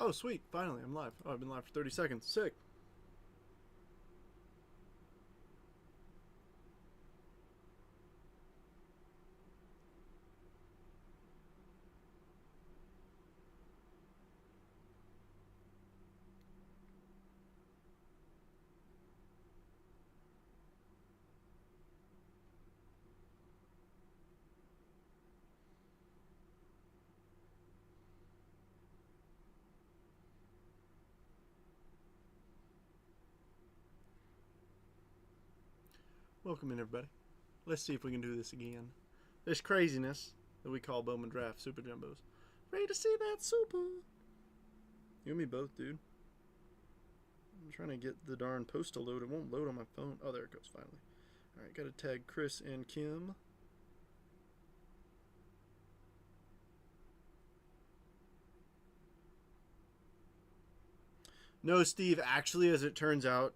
Oh, sweet. Finally, I'm live. Oh, I've been live for 30 seconds. Sick. Welcome in, everybody. Let's see if we can do this again. This craziness that we call Bowman Draft Super Jumbos. Ready to see that super? You and me both, dude. I'm trying to get the darn post to load. It won't load on my phone. Oh, there it goes, finally. Alright, gotta tag Chris and Kim. No, Steve, actually, as it turns out,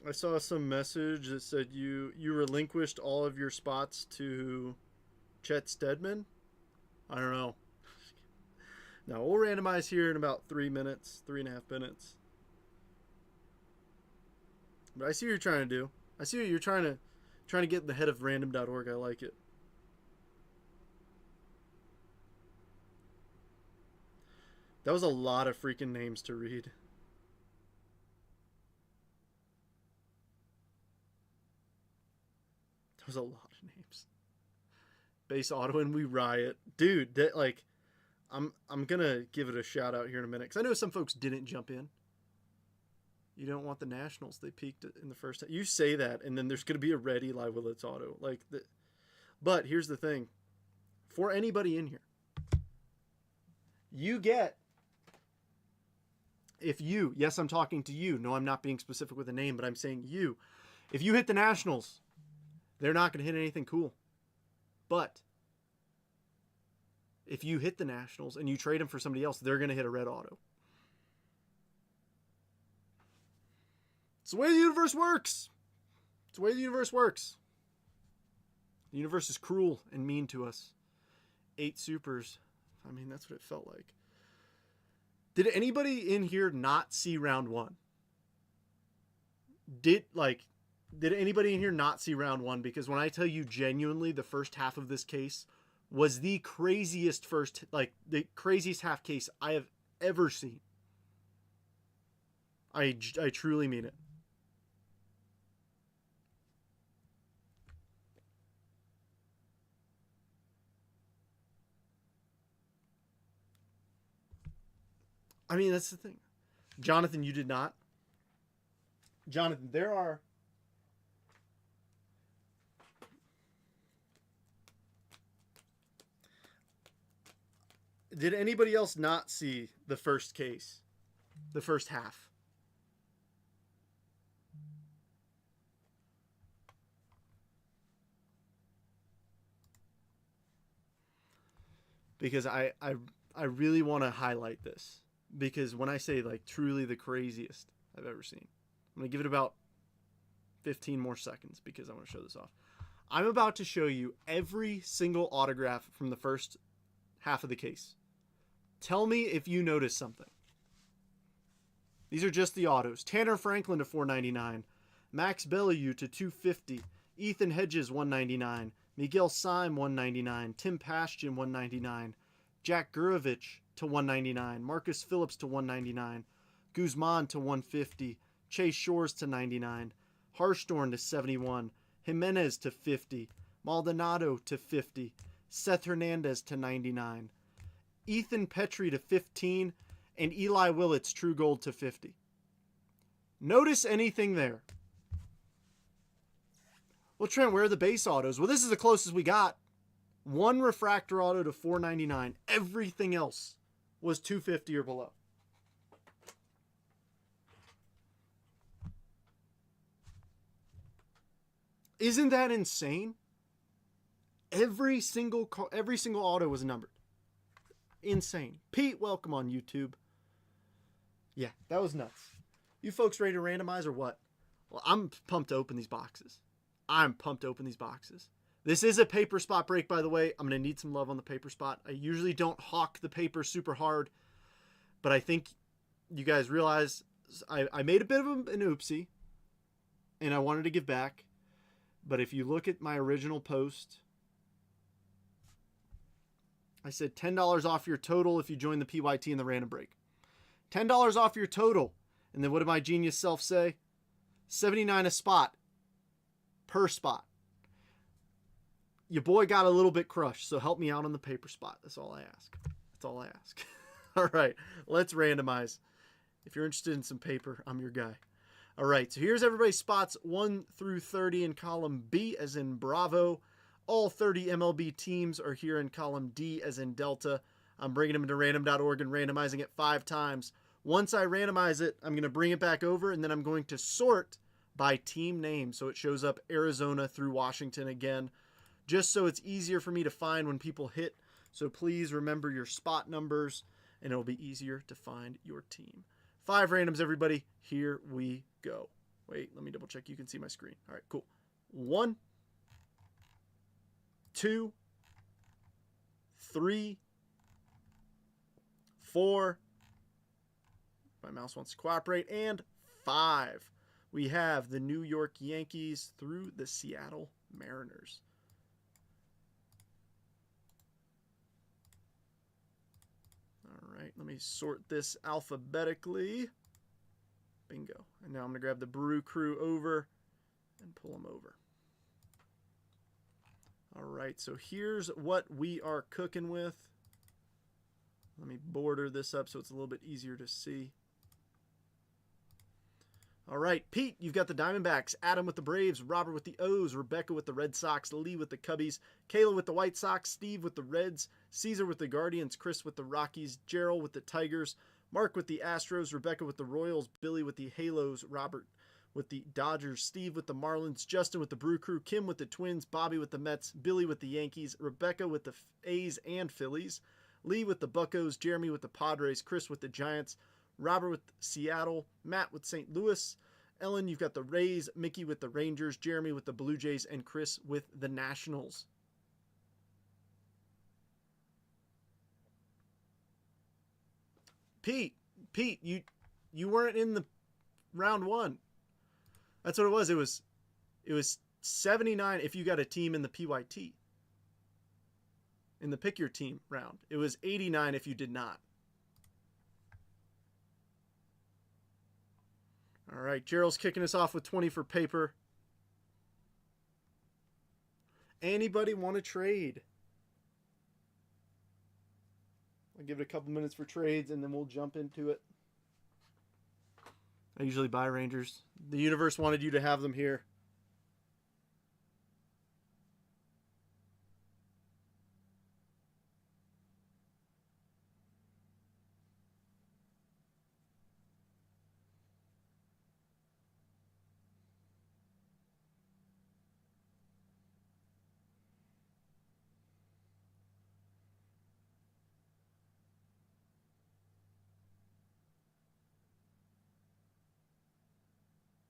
I saw some message that said you relinquished all of your spots to Chet Stedman. I don't know. No, we'll randomize here in about 3 minutes, 3.5 minutes. But I see what you're trying to do. I see what you're trying to get in the head of random.org. I like it. That was a lot of freaking names to read. That was a lot of names. Base auto and we riot. Dude, that like I'm gonna give it a shout out here in a minute because I know some folks didn't jump in. You don't want the Nationals. They peaked in the first time. You say that, and then there's gonna be a red Eli Willits auto. But here's the thing: for anybody in here, you get. If you, yes, I'm talking to you. No, I'm not being specific with a name, but I'm saying you. If you hit the Nationals, they're not going to hit anything cool. But if you hit the Nationals and you trade them for somebody else, they're going to hit a red auto. It's the way the universe works. It's the way the universe works. The universe is cruel and mean to us. 8 supers. I mean, that's what it felt like. Did anybody in here not see round 1? Did anybody in here not see round 1? Because when I tell you genuinely the first half of this case was the craziest the craziest half case I have ever seen. I truly mean it. I mean, that's the thing. Jonathan, you did not. Jonathan, there are... Did anybody else not see the first case? The first half? Because I really want to highlight this. Because when I say like truly the craziest I've ever seen, I'm going to give it about 15 more seconds because I want to show this off. I'm about to show you every single autograph from the first half of the case. Tell me if you notice something. These are just the autos. Tanner Franklin to 499, Max Bellieu to 250, Ethan Hedges 199, Miguel Syme 199, Tim Pashton 199, Jack Gurovich to 199, Marcus Phillips to 199, Guzman to 150, Chase Shores to 99, Harshtorn to 71, Jimenez to 50, Maldonado to 50, Seth Hernandez to 99, Ethan Petry to 15, and Eli Willits True Gold to 50. Notice anything there? Well, Trent, where are the base autos? Well, this is the closest we got. One refractor auto to 499. Everything else was 250 or below. Isn't that insane? Every single auto was numbered. Insane. Pete, welcome on YouTube. Yeah, that was nuts. You folks ready to randomize or what? Well, I'm pumped to open these boxes. This is a paper spot break, by the way. I'm going to need some love on the paper spot. I usually don't hawk the paper super hard, but I think you guys realize I made a bit of an oopsie, and I wanted to give back. But if you look at my original post, I said $10 off your total if you join the PYT in the random break. $10 off your total. And then what did my genius self say? $79 a spot per spot. Your boy got a little bit crushed, so help me out on the paper spot. That's all I ask. That's all I ask. All right, let's randomize. If you're interested in some paper, I'm your guy. All right, so here's everybody's spots 1 through 30 in column B as in Bravo. All 30 MLB teams are here in column D as in Delta. I'm bringing them to random.org and randomizing it 5 times. Once I randomize it, I'm going to bring it back over, and then I'm going to sort by team name. So it shows up Arizona through Washington again, just so it's easier for me to find when people hit. So please remember your spot numbers, and it'll be easier to find your team. 5 randoms, everybody. Here we go. Wait, let me double check. You can see my screen. All right, cool. 1, 2, 3, 4. My mouse wants to cooperate. And 5. We have the New York Yankees through the Seattle Mariners. All right, let me sort this alphabetically. Bingo. And now I'm going to grab the Brew Crew over and pull them over. All right, so here's what we are cooking with. Let me border this up so it's a little bit easier to see. All right, Pete, you've got the Diamondbacks, Adam with the Braves, Robert with the O's, Rebecca with the Red Sox, Lee with the Cubbies, Kayla with the White Sox, Steve with the Reds, Caesar with the Guardians, Chris with the Rockies, Gerald with the Tigers, Mark with the Astros, Rebecca with the Royals, Billy with the Halos, Robert with the Dodgers, Steve with the Marlins, Justin with the Brew Crew, Kim with the Twins, Bobby with the Mets, Billy with the Yankees, Rebecca with the A's and Phillies, Lee with the Buccos, Jeremy with the Padres, Chris with the Giants, Robert with Seattle, Matt with St. Louis, Ellen, you've got the Rays, Mickey with the Rangers, Jeremy with the Blue Jays, and Chris with the Nationals. Pete, you weren't in the round 1. That's what it was. It was 79 if you got a team in the PYT. In the pick your team round. It was 89 if you did not. All right, Gerald's kicking us off with 20 for paper. Anybody want to trade? I'll give it a couple minutes for trades, and then we'll jump into it. I usually buy Rangers. The universe wanted you to have them here.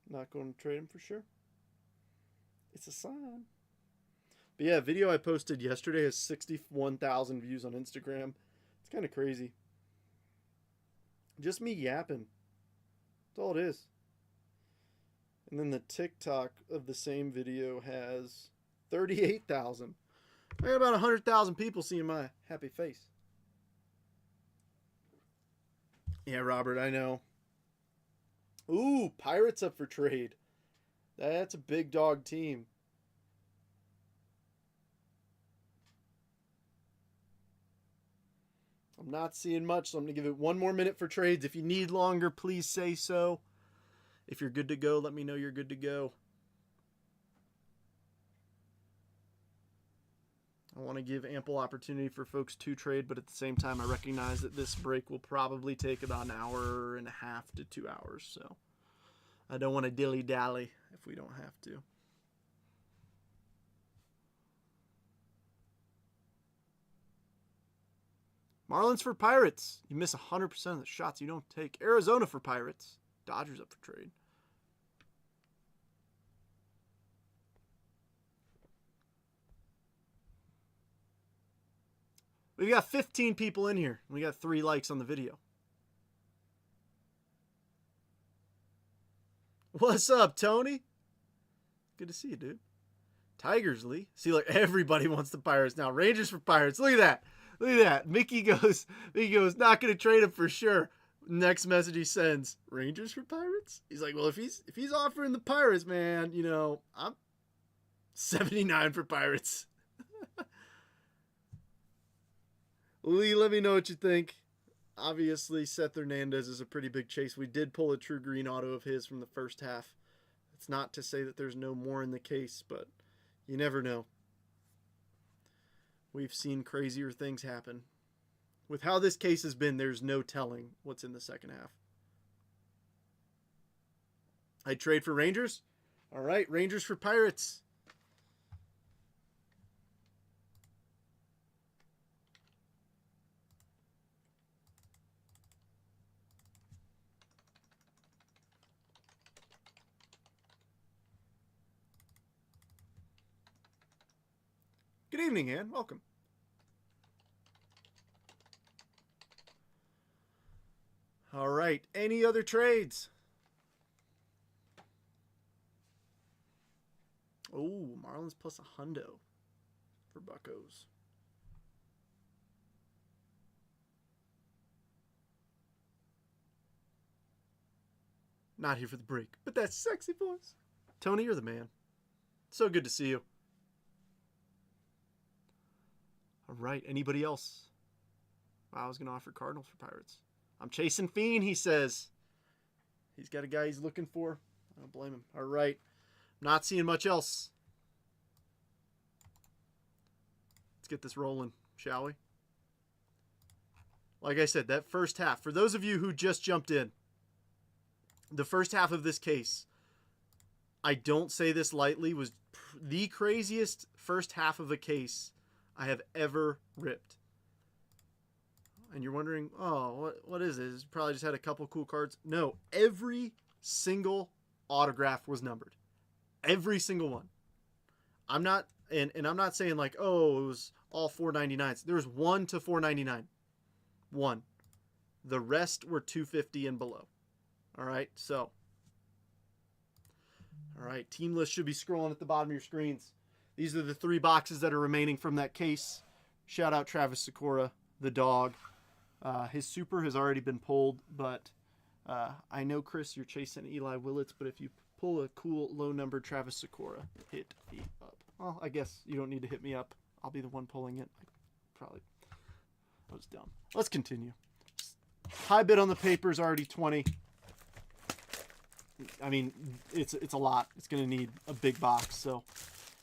Not going to trade him for sure. It's a sign. But yeah, video I posted yesterday has 61,000 views on Instagram. It's kind of crazy. Just me yapping. That's all it is. And then the TikTok of the same video has 38,000. I got about 100,000 people seeing my happy face. Yeah, Robert, I know. Ooh, Pirates up for trade. That's a big dog team. I'm not seeing much, so I'm going to give it 1 more minute for trades. If you need longer, please say so. If you're good to go, let me know you're good to go. I want to give ample opportunity for folks to trade, but at the same time, I recognize that this break will probably take about an hour and a half to 2 hours. So I don't want to dilly-dally if we don't have to. Marlins for Pirates. You miss 100% of the shots you don't take. Arizona for Pirates. Dodgers up for trade. We've got 15 people in here. We got 3 likes on the video. What's up, Tony? Good to see you, dude. Tigersley. See, like everybody wants the Pirates now. Rangers for Pirates. Look at that. Look at that. Mickey goes, not going to trade him for sure. Next message he sends, Rangers for Pirates? He's like, well, if he's offering the Pirates, man, you know, I'm 79 for Pirates. Lee, let me know what you think. Obviously, Seth Hernandez is a pretty big chase. We did pull a true green auto of his from the first half. It's not to say that there's no more in the case, but you never know. We've seen crazier things happen. With how this case has been, there's no telling what's in the second half. I'd trade for Rangers. All right, Rangers for Pirates. Good evening, Ann. Welcome. All right. Any other trades? Oh, Marlins plus a hundo for Buccos. Not here for the break, but that sexy voice. Tony, you're the man. So good to see you. All right. Anybody else? I was going to offer Cardinals for Pirates. I'm chasing Fiend, he says. He's got a guy he's looking for. I don't blame him. All right. Not seeing much else. Let's get this rolling, shall we? Like I said, that first half, for those of you who just jumped in, the first half of this case, I don't say this lightly, was the craziest first half of a case I have ever ripped. And you're wondering, oh, what is this? Probably just had a couple cool cards. No, every single autograph was numbered. Every single one. I'm not, and I'm not saying like, oh, it was all 499s. There was 1 to 499. 1. The rest were 250 and below. All right, so. All right, team list should be scrolling at the bottom of your screens. These are the 3 boxes that are remaining from that case. Shout out Travis Sikora, the dog. His super has already been pulled, but I know, Chris, you're chasing Eli Willits, but if you pull a cool low-numbered Travis Sikora, hit me up. Well, I guess you don't need to hit me up. I'll be the one pulling it. I was dumb. Let's continue. High bid on the paper is already 20. I mean, it's a lot. It's going to need a big box, so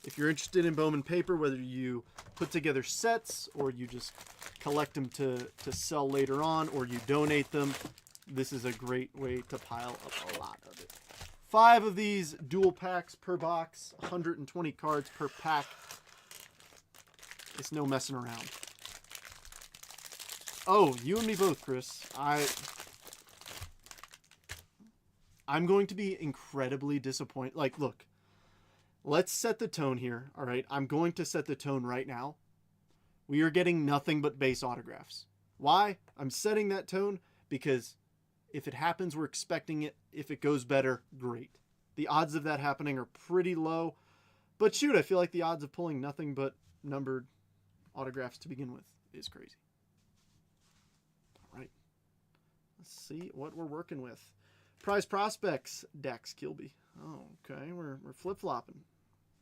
if you're interested in Bowman paper, whether you put together sets or you just collect them to sell later on or you donate them, this is a great way to pile up a lot of it. 5 of these dual packs per box, 120 cards per pack. It's no messing around. Oh, you and me both, Chris. I'm going to be incredibly disappointed. Like, look. Let's set the tone here, all right? I'm going to set the tone right now. We are getting nothing but base autographs. Why? I'm setting that tone because if it happens, we're expecting it. If it goes better, great. The odds of that happening are pretty low. But shoot, I feel like the odds of pulling nothing but numbered autographs to begin with is crazy. All right. Let's see what we're working with. Prize prospects, Dax Kilby. Oh, okay. We're flip-flopping.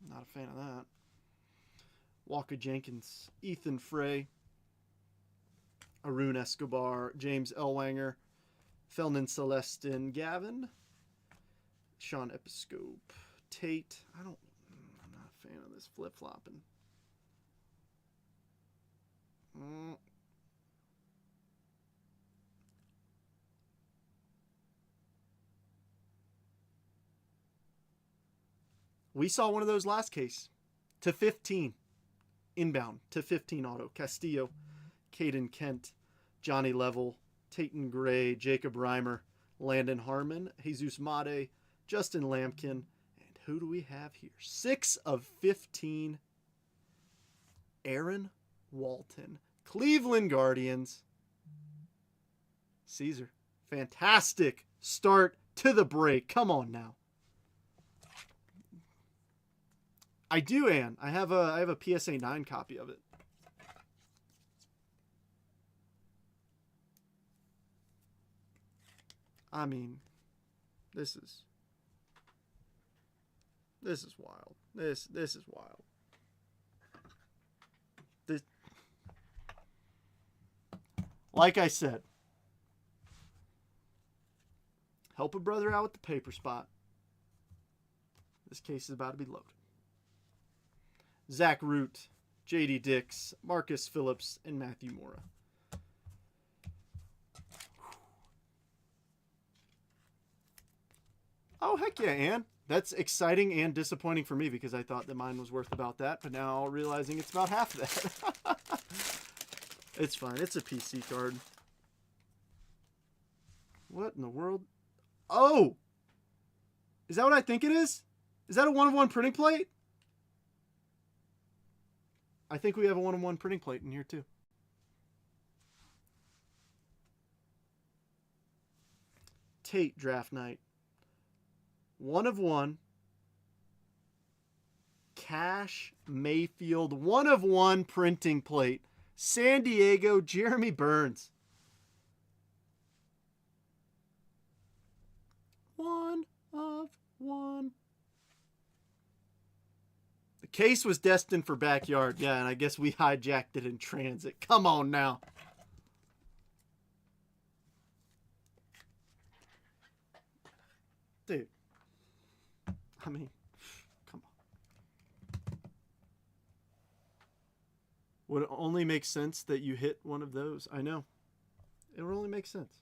Not a fan of that. Walker Jenkins, Ethan Frey, Arun Escobar, James Ellwanger, Felnin Celestin, Gavin, Sean Episcope, Tate. I'm not a fan of this flip-flopping. We saw one of those last case. To 15. Inbound. To 15 auto. Castillo, Caden Kent, Johnny Level, Tayton Gray, Jacob Reimer, Landon Harmon, Jesus Made, Justin Lampkin, and who do we have here? 6 of 15. Aaron Walton. Cleveland Guardians. Caesar. Fantastic start to the break. Come on now. I do, Ann. I have a PSA 9 copy of it. I mean, this is wild. This is wild. This, like I said, help a brother out with the paper spot. This case is about to be loaded. Zach Root, J.D. Dix, Marcus Phillips, and Matthew Mora. Oh, heck yeah, Ann. That's exciting and disappointing for me because I thought that mine was worth about that, but now realizing it's about half that. It's fine. It's a PC card. What in the world? Oh! Is that what I think it is? Is that a 1-of-1 printing plate? I think we have a 1-of-1 printing plate in here too. Tate draft night. 1-of-1. Cash Mayfield. 1-of-1 printing plate. San Diego, Jeremy Burns. 1-of-1. The case was destined for backyard. Yeah, and I guess we hijacked it in transit. Come on now. Dude. I mean, come on. Would it only make sense that you hit one of those? I know. It would only make sense.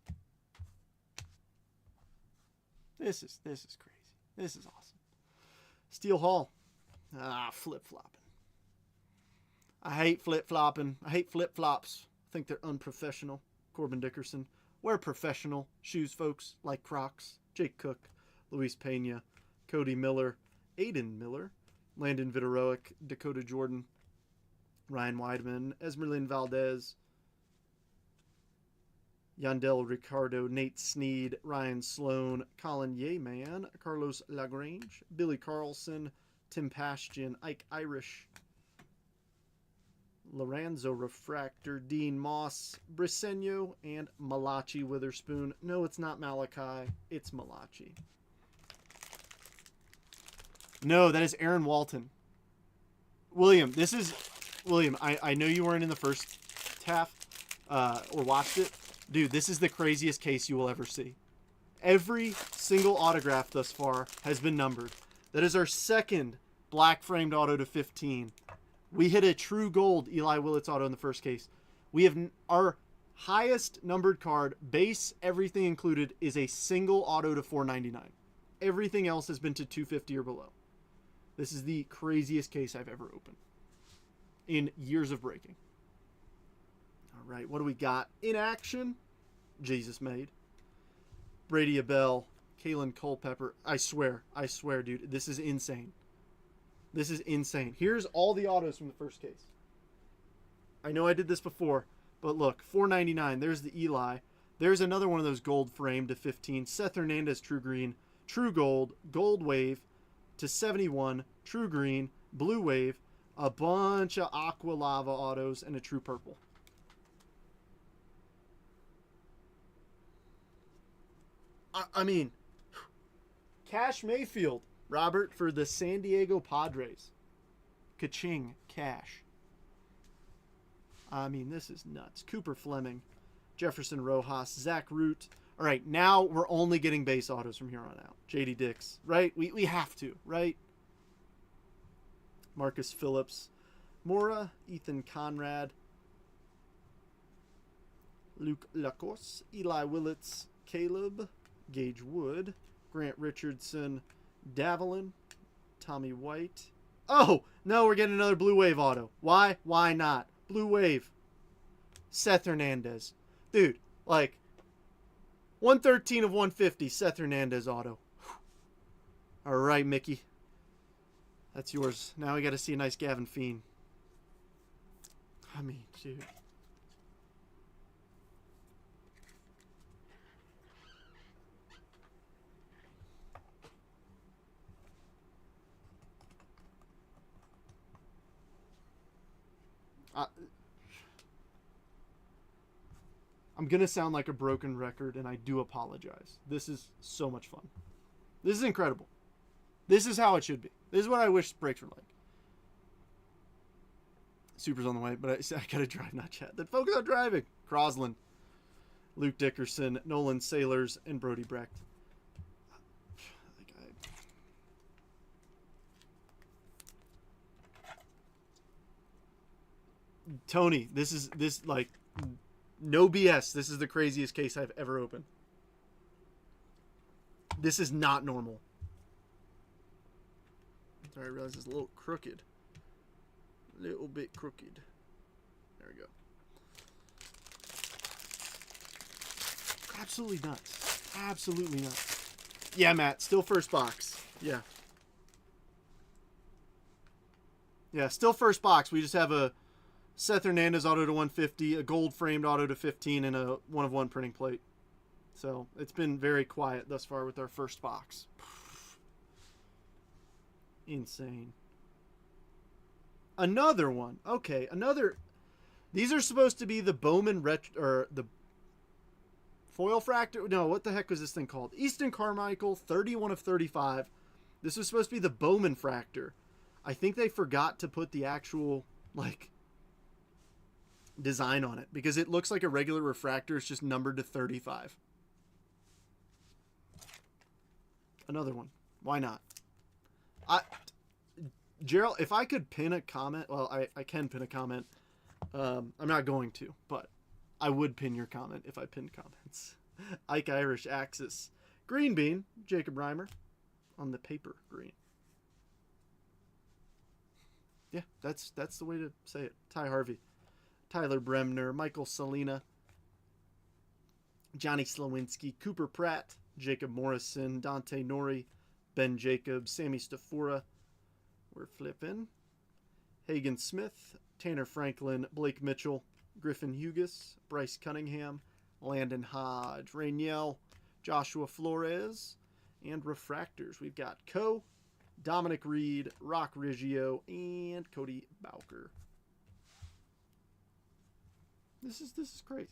This is crazy. This is awesome. Steel Hall. Flip-flopping. I hate flip-flopping. I hate flip-flops. I think they're unprofessional. Corbin Dickerson. Wear professional shoes, folks, like Crocs. Jake Cook. Luis Pena. Cody Miller. Aiden Miller. Landon Viteroic. Dakota Jordan. Ryan Weidman. Esmeralyn Valdez. Yandel Ricardo. Nate Snead. Ryan Sloan. Colin Yeman. Carlos Lagrange. Billy Carlson. Tim Pastian. Ike Irish. Lorenzo Refractor. Dean Moss. Briseño. And Malachi Witherspoon. No, it's not Malachi. It's Malachi. No, that is Aaron Walton. William, this is... William, I know you weren't in the first half or watched it. Dude, this is the craziest case you will ever see. Every single autograph thus far has been numbered. That is our second black framed auto to 15. We hit a true gold Eli Willits auto in the first case. We have our highest numbered card, base, everything included, is a single auto to 499. Everything else has been to 250 or below. This is the craziest case I've ever opened in years of breaking. All right, what do we got? In action, Jesus made. Brady Abell, Kalen Culpepper. I swear, dude, this is insane. This is insane. Here's all the autos from the first case. I know I did this before, but look, $4.99. There's the Eli. There's another one of those gold framed to 15. Seth Hernandez, True Green, True Gold, Gold Wave to 71, True Green, Blue Wave, a bunch of Aqua Lava autos, and a True Purple. I mean, Cash Mayfield, Robert, for the San Diego Padres. Ka-ching, Cash. I mean, this is nuts. Cooper Fleming, Jefferson Rojas, Zach Root. All right, now we're only getting base autos from here on out. J.D. Dix, right? We have to, right? Marcus Phillips, Mora, Ethan Conrad, Luke Lacos, Eli Willits, Caleb, Gage Wood, Grant Richardson, Davelin, Tommy White. Oh, no, we're getting another Blue Wave auto. Why? Why not? Blue Wave. Seth Hernandez. Dude, like, 113 of 150, Seth Hernandez auto. All right, Mickey. That's yours. Now we got to see a nice Gavin Fiend. I mean, dude. I'm going to sound like a broken record, and I do apologize. This is so much fun. This is incredible. This is how it should be. This is what I wish breaks were like. Super's on the way, but I got to drive, not chat. Then focus on driving. Crosland, Luke Dickerson, Nolan Sailors, and Brody Brecht. Tony, this like no BS. This is the craziest case I've ever opened. This is not normal. Sorry, I realize it's a little crooked. A little bit crooked. There we go. Absolutely nuts. Absolutely nuts. Yeah, Matt, still first box. Yeah. Yeah, still first box. We just have a Seth Hernandez auto to 150, a gold framed auto to 15, and a 1/1 printing plate. So it's been very quiet thus far with our first box. Insane. Another one. Okay, another. These are supposed to be the Bowman or the foil fractor. No, what the heck was this thing called? Easton Carmichael, 31 of 35. This was supposed to be the Bowman fractor. I think they forgot to put the actual like design on it because it looks like a regular refractor. It's just numbered to 35. Another one. Why not? Gerald, if I could pin a comment, well, I can pin a comment. I'm not going to, but I would pin your comment if I pinned comments. Ike Irish Axis. Green Bean, Jacob Reimer on the paper green. Yeah, that's the way to say it. Ty Harvey. Tyler Bremner, Michael Salina, Johnny Slowinski, Cooper Pratt, Jacob Morrison, Dante Nori, Ben Jacobs, Sammy Stafora. We're flipping. Hagen Smith, Tanner Franklin, Blake Mitchell, Griffin Hughes, Bryce Cunningham, Landon Hodge, Rainiel, Joshua Flores, and refractors. We've got Coe, Dominic Reed, Rock Riggio, and Cody Bowker. This is crazy.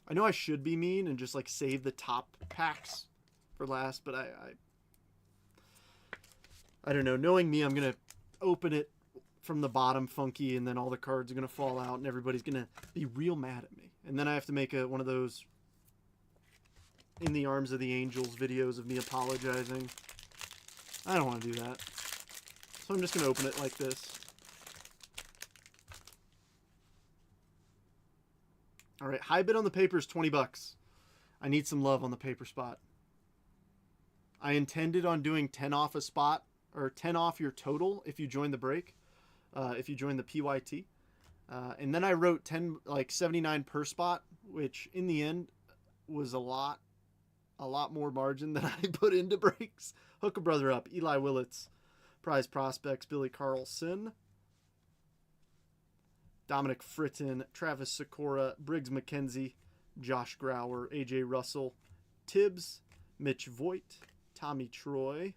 I know I should be mean and just like save the top packs for last, but I don't know. Knowing me, I'm going to open it from the bottom funky, and then all the cards are going to fall out, and everybody's going to be real mad at me. And then I have to make one of those In the Arms of the Angels videos of me apologizing. I don't want to do that. So I'm just going to open it like this. All right, high bid on the paper is $20. I need some love on the paper spot. I intended on doing 10 off a spot, or 10 off your total if you join the break, if you join the PYT. And then I wrote 10, like 79 per spot, which in the end was a lot more margin than I put into breaks. Hook a brother up, Eli Willits, Prize Prospects, Billy Carlson, Dominic Fritton, Travis Sikora, Briggs McKenzie, Josh Grauer, AJ Russell, Tibbs, Mitch Voigt, Tommy Troy.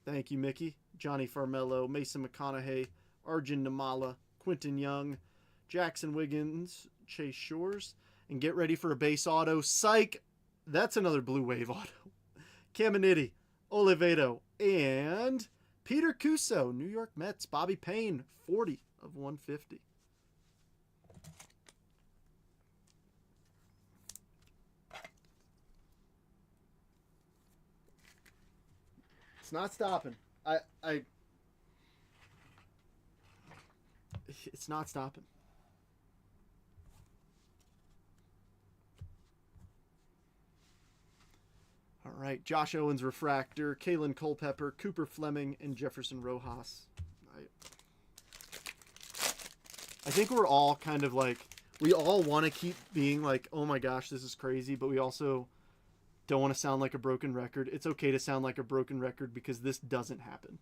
Thank you, Mickey. Johnny Farmello, Mason McConaughey, Arjun Namala, Quentin Young, Jackson Wiggins, Chase Shores. And get ready for a base auto. Psych! That's another Blue Wave auto. Caminiti, Oliveto, and Peter Cuso, New York Mets, Bobby Payne, 40 of 150. It's not stopping. It's not stopping. All right, Josh Owens refractor, Kalen Culpepper, Cooper Fleming, and Jefferson Rojas. I think we're all kind of like, we all want to keep being like, oh my gosh, this is crazy, but we also don't want to sound like a broken record. It's okay to sound like a broken record because this doesn't happen.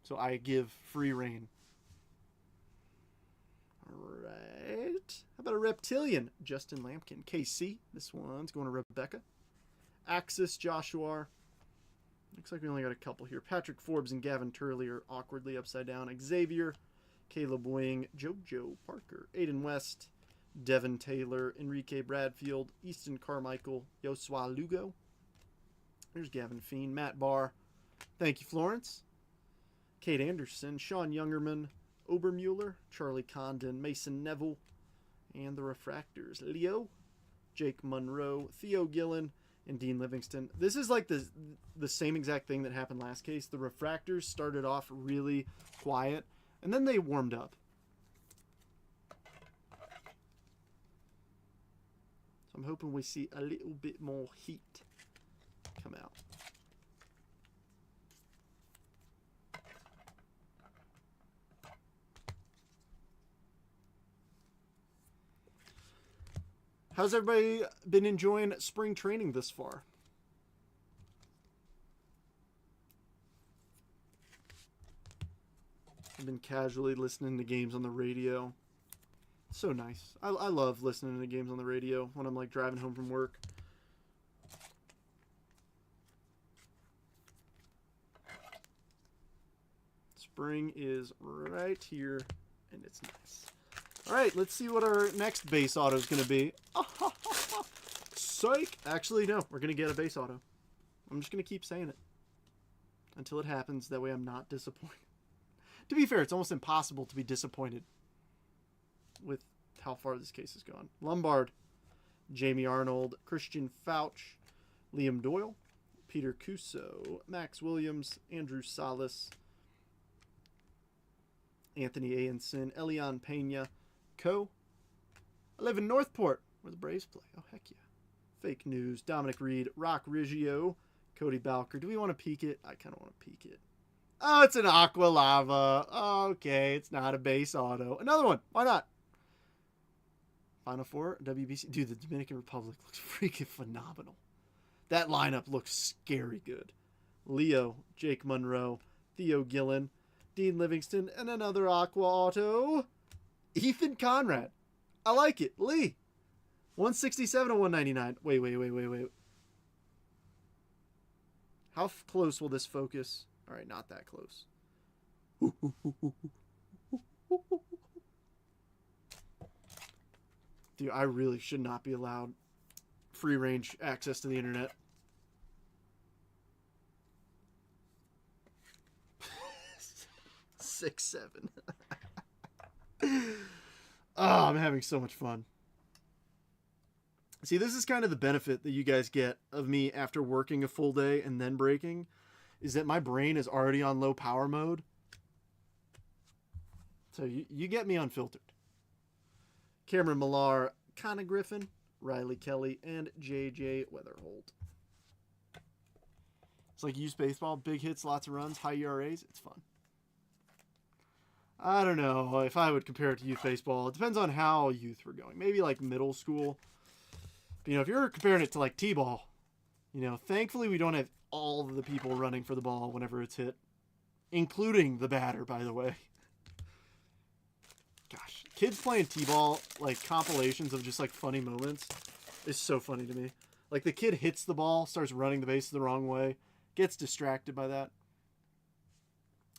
So I give free reign. All right. How about a Reptilian? Justin Lampkin. KC. This one's going to Rebecca. Axis Joshua. Looks like we only got a couple here. Patrick Forbes and Gavin Turley are awkwardly upside down. Xavier, Caleb Wing, JoJo Parker, Aiden West, Devin Taylor, Enrique Bradfield, Easton Carmichael, Yosua Lugo. There's Gavin Feen, Matt Barr. Thank you, Florence. Kate Anderson, Sean Youngerman, Obermueller, Charlie Condon, Mason Neville, and the Refractors. Leo, Jake Monroe, Theo Gillen, and Dean Livingston. This is like the same exact thing that happened last case. The Refractors started off really quiet, and then they warmed up. So I'm hoping we see a little bit more heat come out. How's everybody been enjoying spring training this far? I've been casually listening to games on the radio. So nice. I love listening to games on the radio when I'm like driving home from work. Spring is right here, and it's nice. All right, let's see what our next base auto is going to be. Psych! Actually, no, we're going to get a base auto. I'm just going to keep saying it until it happens. That way I'm not disappointed. To be fair, it's almost impossible to be disappointed with how far this case has gone. Lombard, Jamie Arnold, Christian Fauch, Liam Doyle, Peter Cuso, Max Williams, Andrew Salas, Anthony Ayenson, Elian Pena, Co. I live in Northport, where the Braves play. Oh, heck yeah. Fake News, Dominic Reed, Rock Riggio, Cody Balker. Do we want to peek it? I kind of want to peek it. Oh, it's an Aqua Lava. Okay, it's not a base auto. Another one. Why not? Final Four, WBC. Dude, the Dominican Republic looks freaking phenomenal. That lineup looks scary good. Leo, Jake Monroe, Theo Gillen, Dean Livingston, and another Aqua Auto. Ethan Conrad. I like it. Lee. 167 to 199. Wait. How close will this focus? All right, not that close. Dude, I really should not be allowed free range access to the internet. Six, seven. Oh, I'm having so much fun. See, this is kind of the benefit that you guys get of me after working a full day and then breaking, is that my brain is already on low power mode. So you get me unfiltered. Cameron Millar, Connor Griffin, Riley Kelly, and JJ Weatherholt. It's like youth baseball, big hits, lots of runs, high ERAs. It's fun. I don't know if I would compare it to youth baseball. It depends on how youth we're going. Maybe like middle school. But, if you're comparing it to like T-ball, thankfully we don't have all of the people running for the ball whenever it's hit, including the batter, by the way. Gosh, kids playing T-ball, like compilations of just like funny moments, is so funny to me. Like the kid hits the ball, starts running the bases the wrong way, gets distracted by that.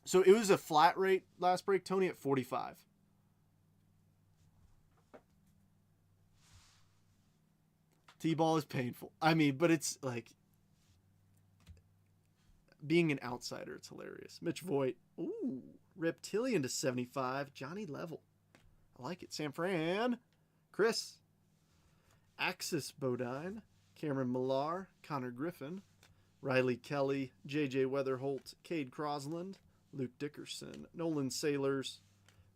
So it was a flat rate last break, Tony, at 45. T-ball is painful. I mean, but it's like being an outsider, it's hilarious. Mitch Voigt. Ooh, Reptilian to 75. Johnny Level. I like it. San Fran. Chris. Axis Bodine. Cameron Millar. Connor Griffin. Riley Kelly. JJ Weatherholt. Cade Crosland. Luke Dickerson, Nolan Sailors,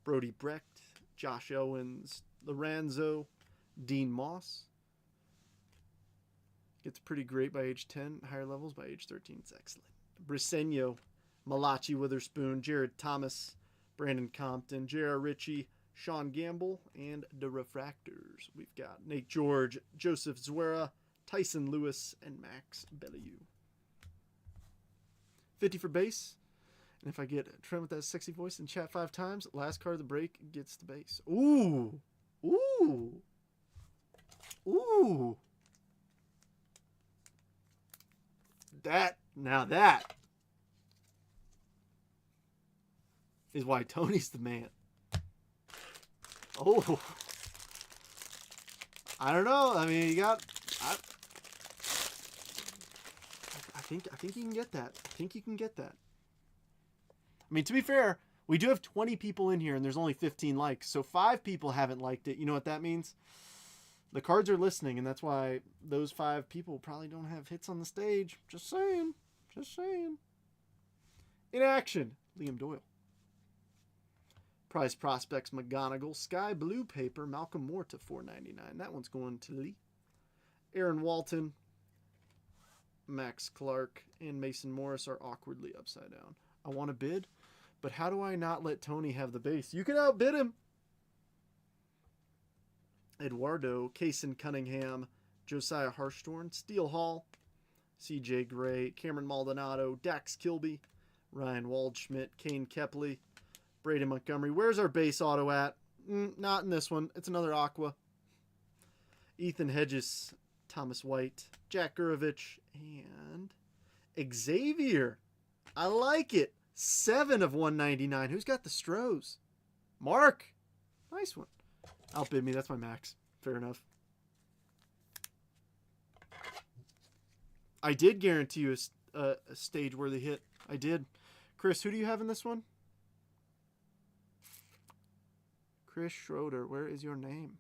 Brody Brecht, Josh Owens, Lorenzo, Dean Moss. Gets pretty great by age 10, higher levels by age 13. It's excellent. Briseño, Malachi Witherspoon, Jared Thomas, Brandon Compton, J.R. Ritchie, Sean Gamble, and the Refractors. We've got Nate George, Joseph Zuera, Tyson Lewis, and Max Bellew. 50 for base. And if I get Trent with that sexy voice in chat 5 times, last card of the break gets the base. Ooh. Ooh. Ooh. That Now that is why Tony's the man. Oh. I don't know. I mean, you got... I think you can get that. I think you can get that. I mean, to be fair, we do have 20 people in here, and there's only 15 likes. So 5 people haven't liked it. You know what that means? The cards are listening, and that's why those 5 people probably don't have hits on the stage. Just saying. Just saying. In action, Liam Doyle. Prize Prospects McGonigal. Sky Blue Paper, Malcolm Moore to $4.99. That one's going to Lee. Aaron Walton, Max Clark, and Mason Morris are awkwardly upside down. I want to bid, but how do I not let Tony have the base? You can outbid him. Eduardo, Kaysen Cunningham, Josiah Harshtorn, Steele Hall, CJ Gray, Cameron Maldonado, Dax Kilby, Ryan Waldschmidt, Kane Kepley, Braden Montgomery. Where's our base auto at? Not in this one. It's another Aqua. Ethan Hedges, Thomas White, Jack Gurovich, and Xavier. I like it. 7 of 199. Who's got the Stros? Mark. Nice one. Outbid me. That's my max. Fair enough. I did guarantee you a stage-worthy hit. I did. Chris, who do you have in this one? Chris Schroeder. Where is your name?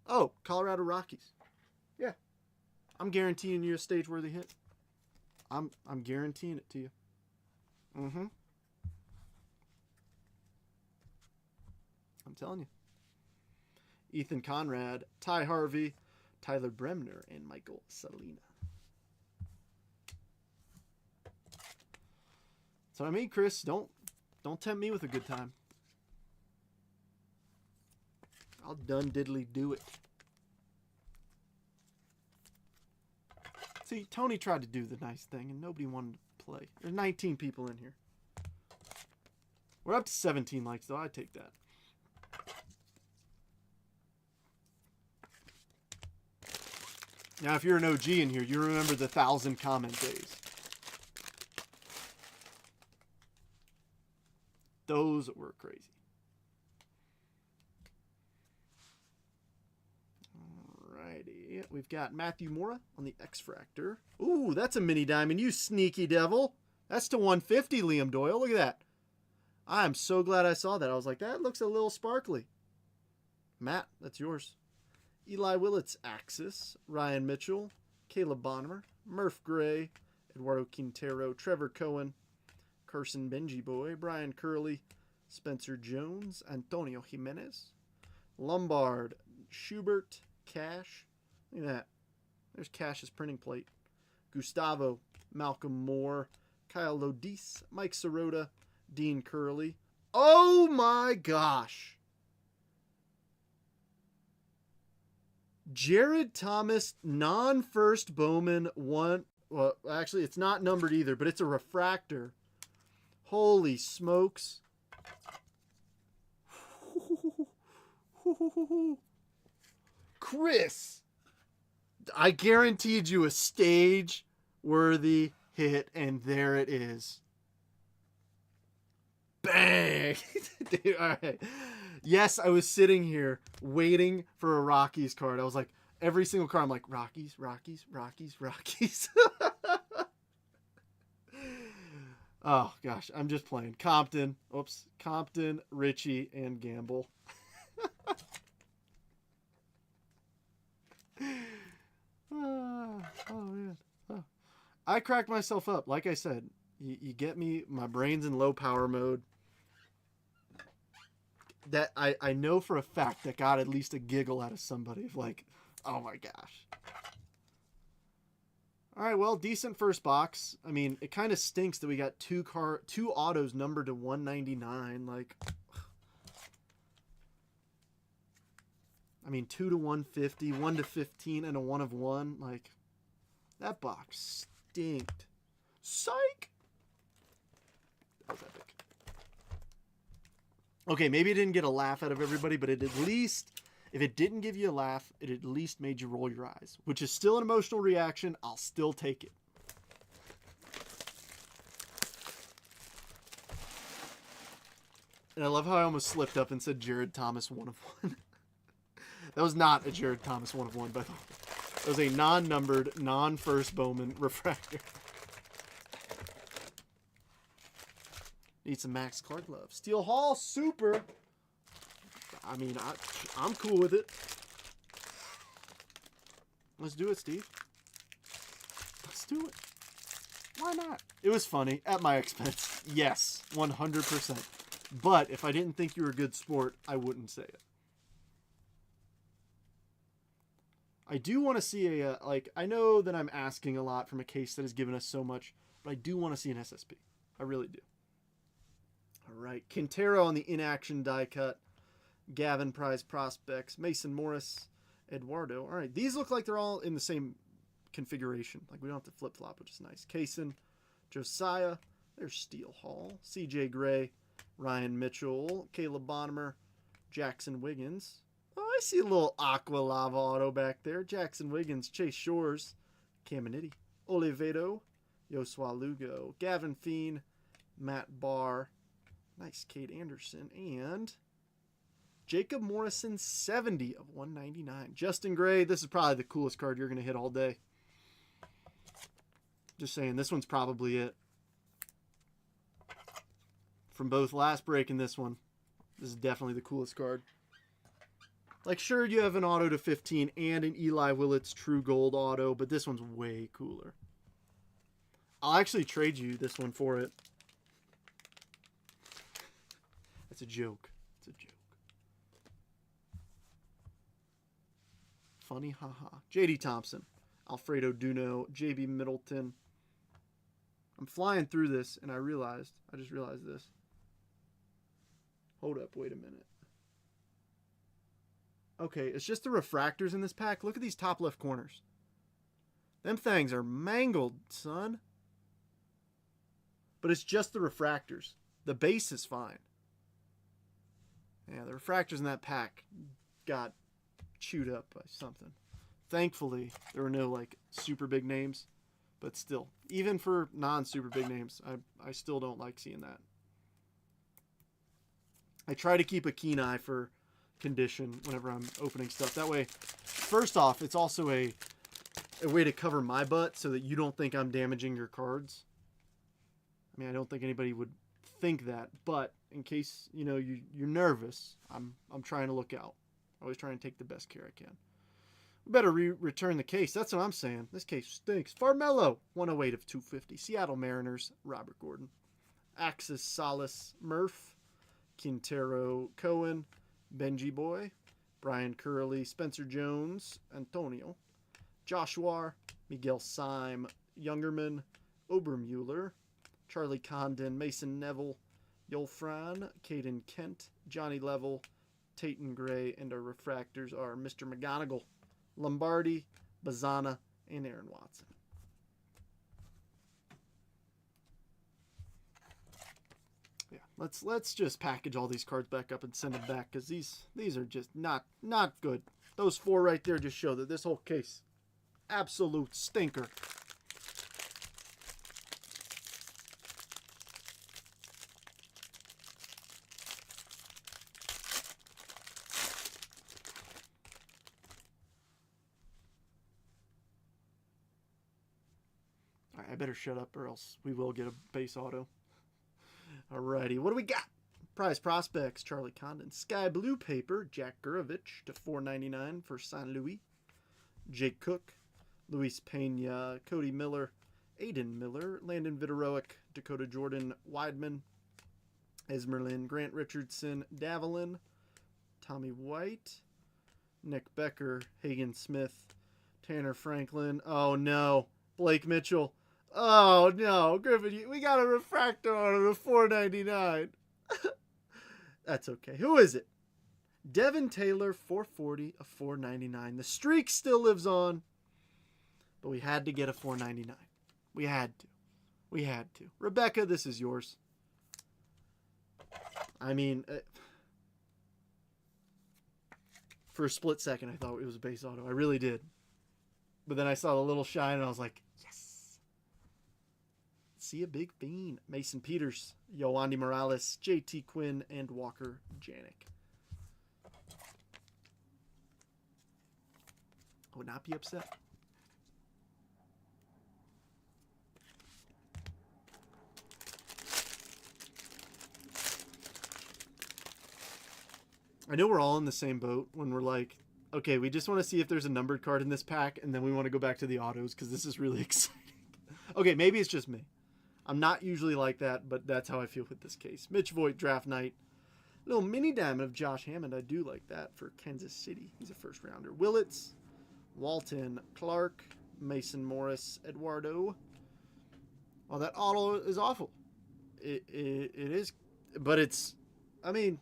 Oh, Colorado Rockies. Yeah. I'm guaranteeing you a stage-worthy hit. I'm guaranteeing it to you. Mm-hmm. I'm telling you. Ethan Conrad, Ty Harvey, Tyler Bremner, and Michael Salina. So I mean, Chris, don't tempt me with a good time. I'll done diddly do it. See, Tony tried to do the nice thing, and nobody wanted to play. There's 19 people in here. We're up to 17 likes, though. I'd take that. Now, if you're an OG in here, you remember the 1,000 comment days. Those were crazy. Alrighty. We've got Matthew Mora on the X-Fractor. Ooh, that's a mini diamond, you sneaky devil. That's to 150, Liam Doyle. Look at that. I am so glad I saw that. I was like, that looks a little sparkly. Matt, that's yours. Eli Willits, Axis. Ryan Mitchell. Caleb Bonner. Murph Gray. Eduardo Quintero. Trevor Cohen. Carson Benji Boy. Brian Curley. Spencer Jones. Antonio Jimenez. Lombard. Schubert. Cash. Look at that. There's Cash's printing plate. Gustavo. Malcolm Moore. Kyle Lodis. Mike Sirota. Dean Curley. Oh my gosh. Jared Thomas, non-first Bowman, one. Well, actually, it's not numbered either, but it's a refractor. Holy smokes. Chris, I guaranteed you a stage-worthy hit, and there it is. Bang! Dude, all right. Yes, I was sitting here waiting for a Rockies card. I was like, every single card, I'm like, Rockies, Rockies, Rockies, Rockies. Oh, gosh, I'm just playing. Compton, Richie, and Gamble. Oh, man. Oh. I cracked myself up. Like I said, you get me, my brain's in low power mode. That I know for a fact that got at least a giggle out of somebody of like, oh my gosh. All right, well, decent first box. I mean, it kind of stinks that we got two autos numbered to 199. Like, I mean, 2 to 150, 1 to 15, and a 1 of 1. Like, that box stinked. Psych. That was epic. Okay, maybe it didn't get a laugh out of everybody, but it at least If it didn't give you a laugh, it at least made you roll your eyes, which is still an emotional reaction. I'll still take it. And I love how I almost slipped up and said Jared Thomas 1 of 1. That was not a Jared Thomas 1 of 1, by the way. That was a non-numbered, non-first Bowman refractor. Need some Max Clark love. Steel Hall, super. I mean, I'm cool with it. Let's do it, Steve. Let's do it. Why not? It was funny. At my expense. Yes, 100%. But if I didn't think you were a good sport, I wouldn't say it. I do want to see a, I know that I'm asking a lot from a case that has given us so much, but I do want to see an SSP. I really do. All right. Quintero on the inaction die cut. Gavin Prize prospects. Mason Morris. Eduardo. All right. These look like they're all in the same configuration. Like we don't have to flip-flop, which is nice. Kaysen. Josiah. There's Steel Hall. CJ Gray. Ryan Mitchell. Caleb Bonnemer. Jackson Wiggins. Oh, I see a little Aqua Lava auto back there. Jackson Wiggins. Chase Shores. Caminiti. Olivedo. Yosua Lugo. Gavin Feen. Matt Barr. Nice. Kate Anderson. And Jacob Morrison, 70 of 199. Justin Gray, this is probably the coolest card you're going to hit all day. Just saying, this one's probably it. From both last break and this one, this is definitely the coolest card. Like, sure, you have an auto to 15 and an Eli Willits True Gold auto, but this one's way cooler. I'll actually trade you this one for it. It's a joke. It's a joke. Funny, haha. J.D. Thompson, Alfredo Duno, J.B. Middleton. I'm flying through this, and I just realized this. Hold up, wait a minute. Okay, it's just the refractors in this pack. Look at these top left corners. Them things are mangled, son. But it's just the refractors. The base is fine. Yeah, the refractors in that pack got chewed up by something. Thankfully, there were no like super big names, but still, even for non-super big names, I still don't like seeing that. I try to keep a keen eye for condition whenever I'm opening stuff. That way, first off, it's also a way to cover my butt so that you don't think I'm damaging your cards. I mean, I don't think anybody would think that, but in case, you know, you're nervous, I'm trying to look out. Always trying to take the best care I can. We better return the case. That's what I'm saying. This case stinks. Farmello, 108 of 250. Seattle Mariners, Robert Gordon. Axis Salas, Murph. Quintero, Cohen. Benji Boy. Brian Curley, Spencer Jones, Antonio. Joshua, Miguel Syme, Youngerman, Obermueller. Charlie Condon, Mason Neville. Yolfran, Caden Kent, Johnny Level, Tatum Gray, and our refractors are Mr. McGonigal, Lombardi, Bazana, and Aaron Watson. Yeah, let's just package all these cards back up and send them back because these are just not good. Those four right there just show that this whole case, absolute stinker. I better shut up or else we will get a base auto. Alrighty, what do we got? Prize prospects, Charlie Condon. Sky Blue Paper, Jack Gurovich to $4.99 for San Luis. Jake Cook, Luis Pena, Cody Miller, Aiden Miller, Landon Viteroic, Dakota Jordan, Weidman, Esmerlin, Grant Richardson, Davalin, Tommy White, Nick Becker, Hagen Smith, Tanner Franklin. Oh no, Blake Mitchell. Oh no, Griffin, we got a refractor on it of $4.99. That's okay. Who is it? Devin Taylor, 440 of $4.99. The streak still lives on, but we had to get a $4.99. We had to. Rebecca, this is yours. I mean, For a split second, I thought it was a base auto. I really did. But then I saw the little shine, and I was like, yes. See a big fiend. Mason Peters, Yoandy Morales, JT Quinn, and Walker Janik. I would not be upset. I know we're all in the same boat when we're like, okay, we just want to see if there's a numbered card in this pack, and then we want to go back to the autos because this is really exciting. Okay, maybe it's just me. I'm not usually like that, but that's how I feel with this case. Mitch Voigt, Draft Night. Little mini diamond of Josh Hammond. I do like that for Kansas City. He's a first rounder. Willits, Walton, Clark, Mason Morris, Eduardo. Oh, that auto is awful. It is, but it's, I mean,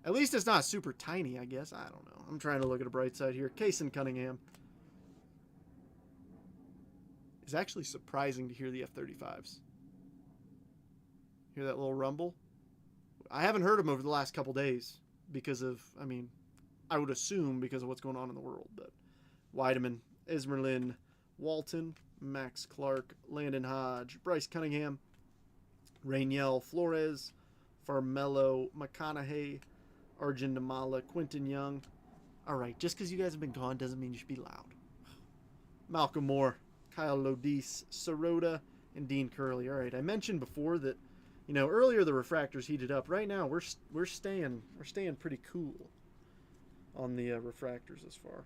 at least it's not super tiny, I guess. I don't know. I'm trying to look at a bright side here. Kaysen Cunningham. It's actually surprising to hear the F-35s. Hear that little rumble? I haven't heard them over the last couple days because of, I mean, I would assume because of what's going on in the world. But Weideman, Esmerlin, Walton, Max Clark, Landon Hodge, Bryce Cunningham, Rainiel Flores, Farmelo McConaughey, Arjun Namala, Quentin Young. All right, just because you guys have been gone doesn't mean you should be loud. Malcolm Moore, Kyle Lodis, Sirota, and Dean Curley. All right, I mentioned before that, you know, earlier the refractors heated up. Right now we're staying pretty cool on the refractors this far.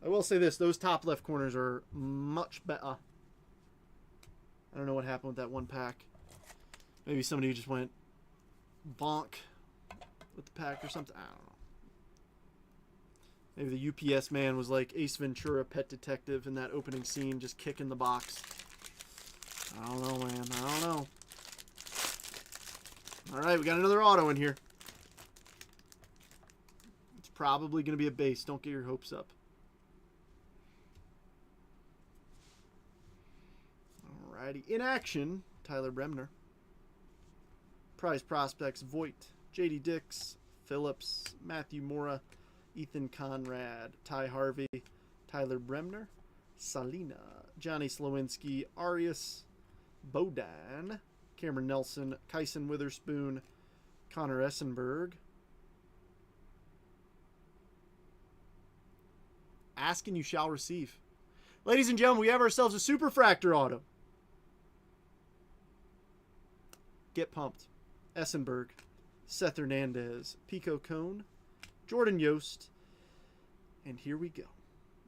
I will say this: those top left corners are much better. I don't know what happened with that one pack. Maybe somebody just went bonk with the pack or something. I don't know. Maybe the UPS man was like Ace Ventura, Pet Detective, in that opening scene, just kicking the box. I don't know, man. I don't know. All right, we got another auto in here. It's probably going to be a base. Don't get your hopes up. All righty. In action, Tyler Bremner. Prize prospects, Voigt, J.D. Dix, Phillips, Matthew Mora, Ethan Conrad, Ty Harvey, Tyler Bremner, Salina, Johnny Slowinski, Arias, Bodan, Cameron Nelson, Kyson Witherspoon, Connor Essenberg. Ask and you shall receive. Ladies and gentlemen, we have ourselves a Superfractor auto. Get pumped. Essenberg, Seth Hernandez, Pico Cone, Jordan Yost, and here we go.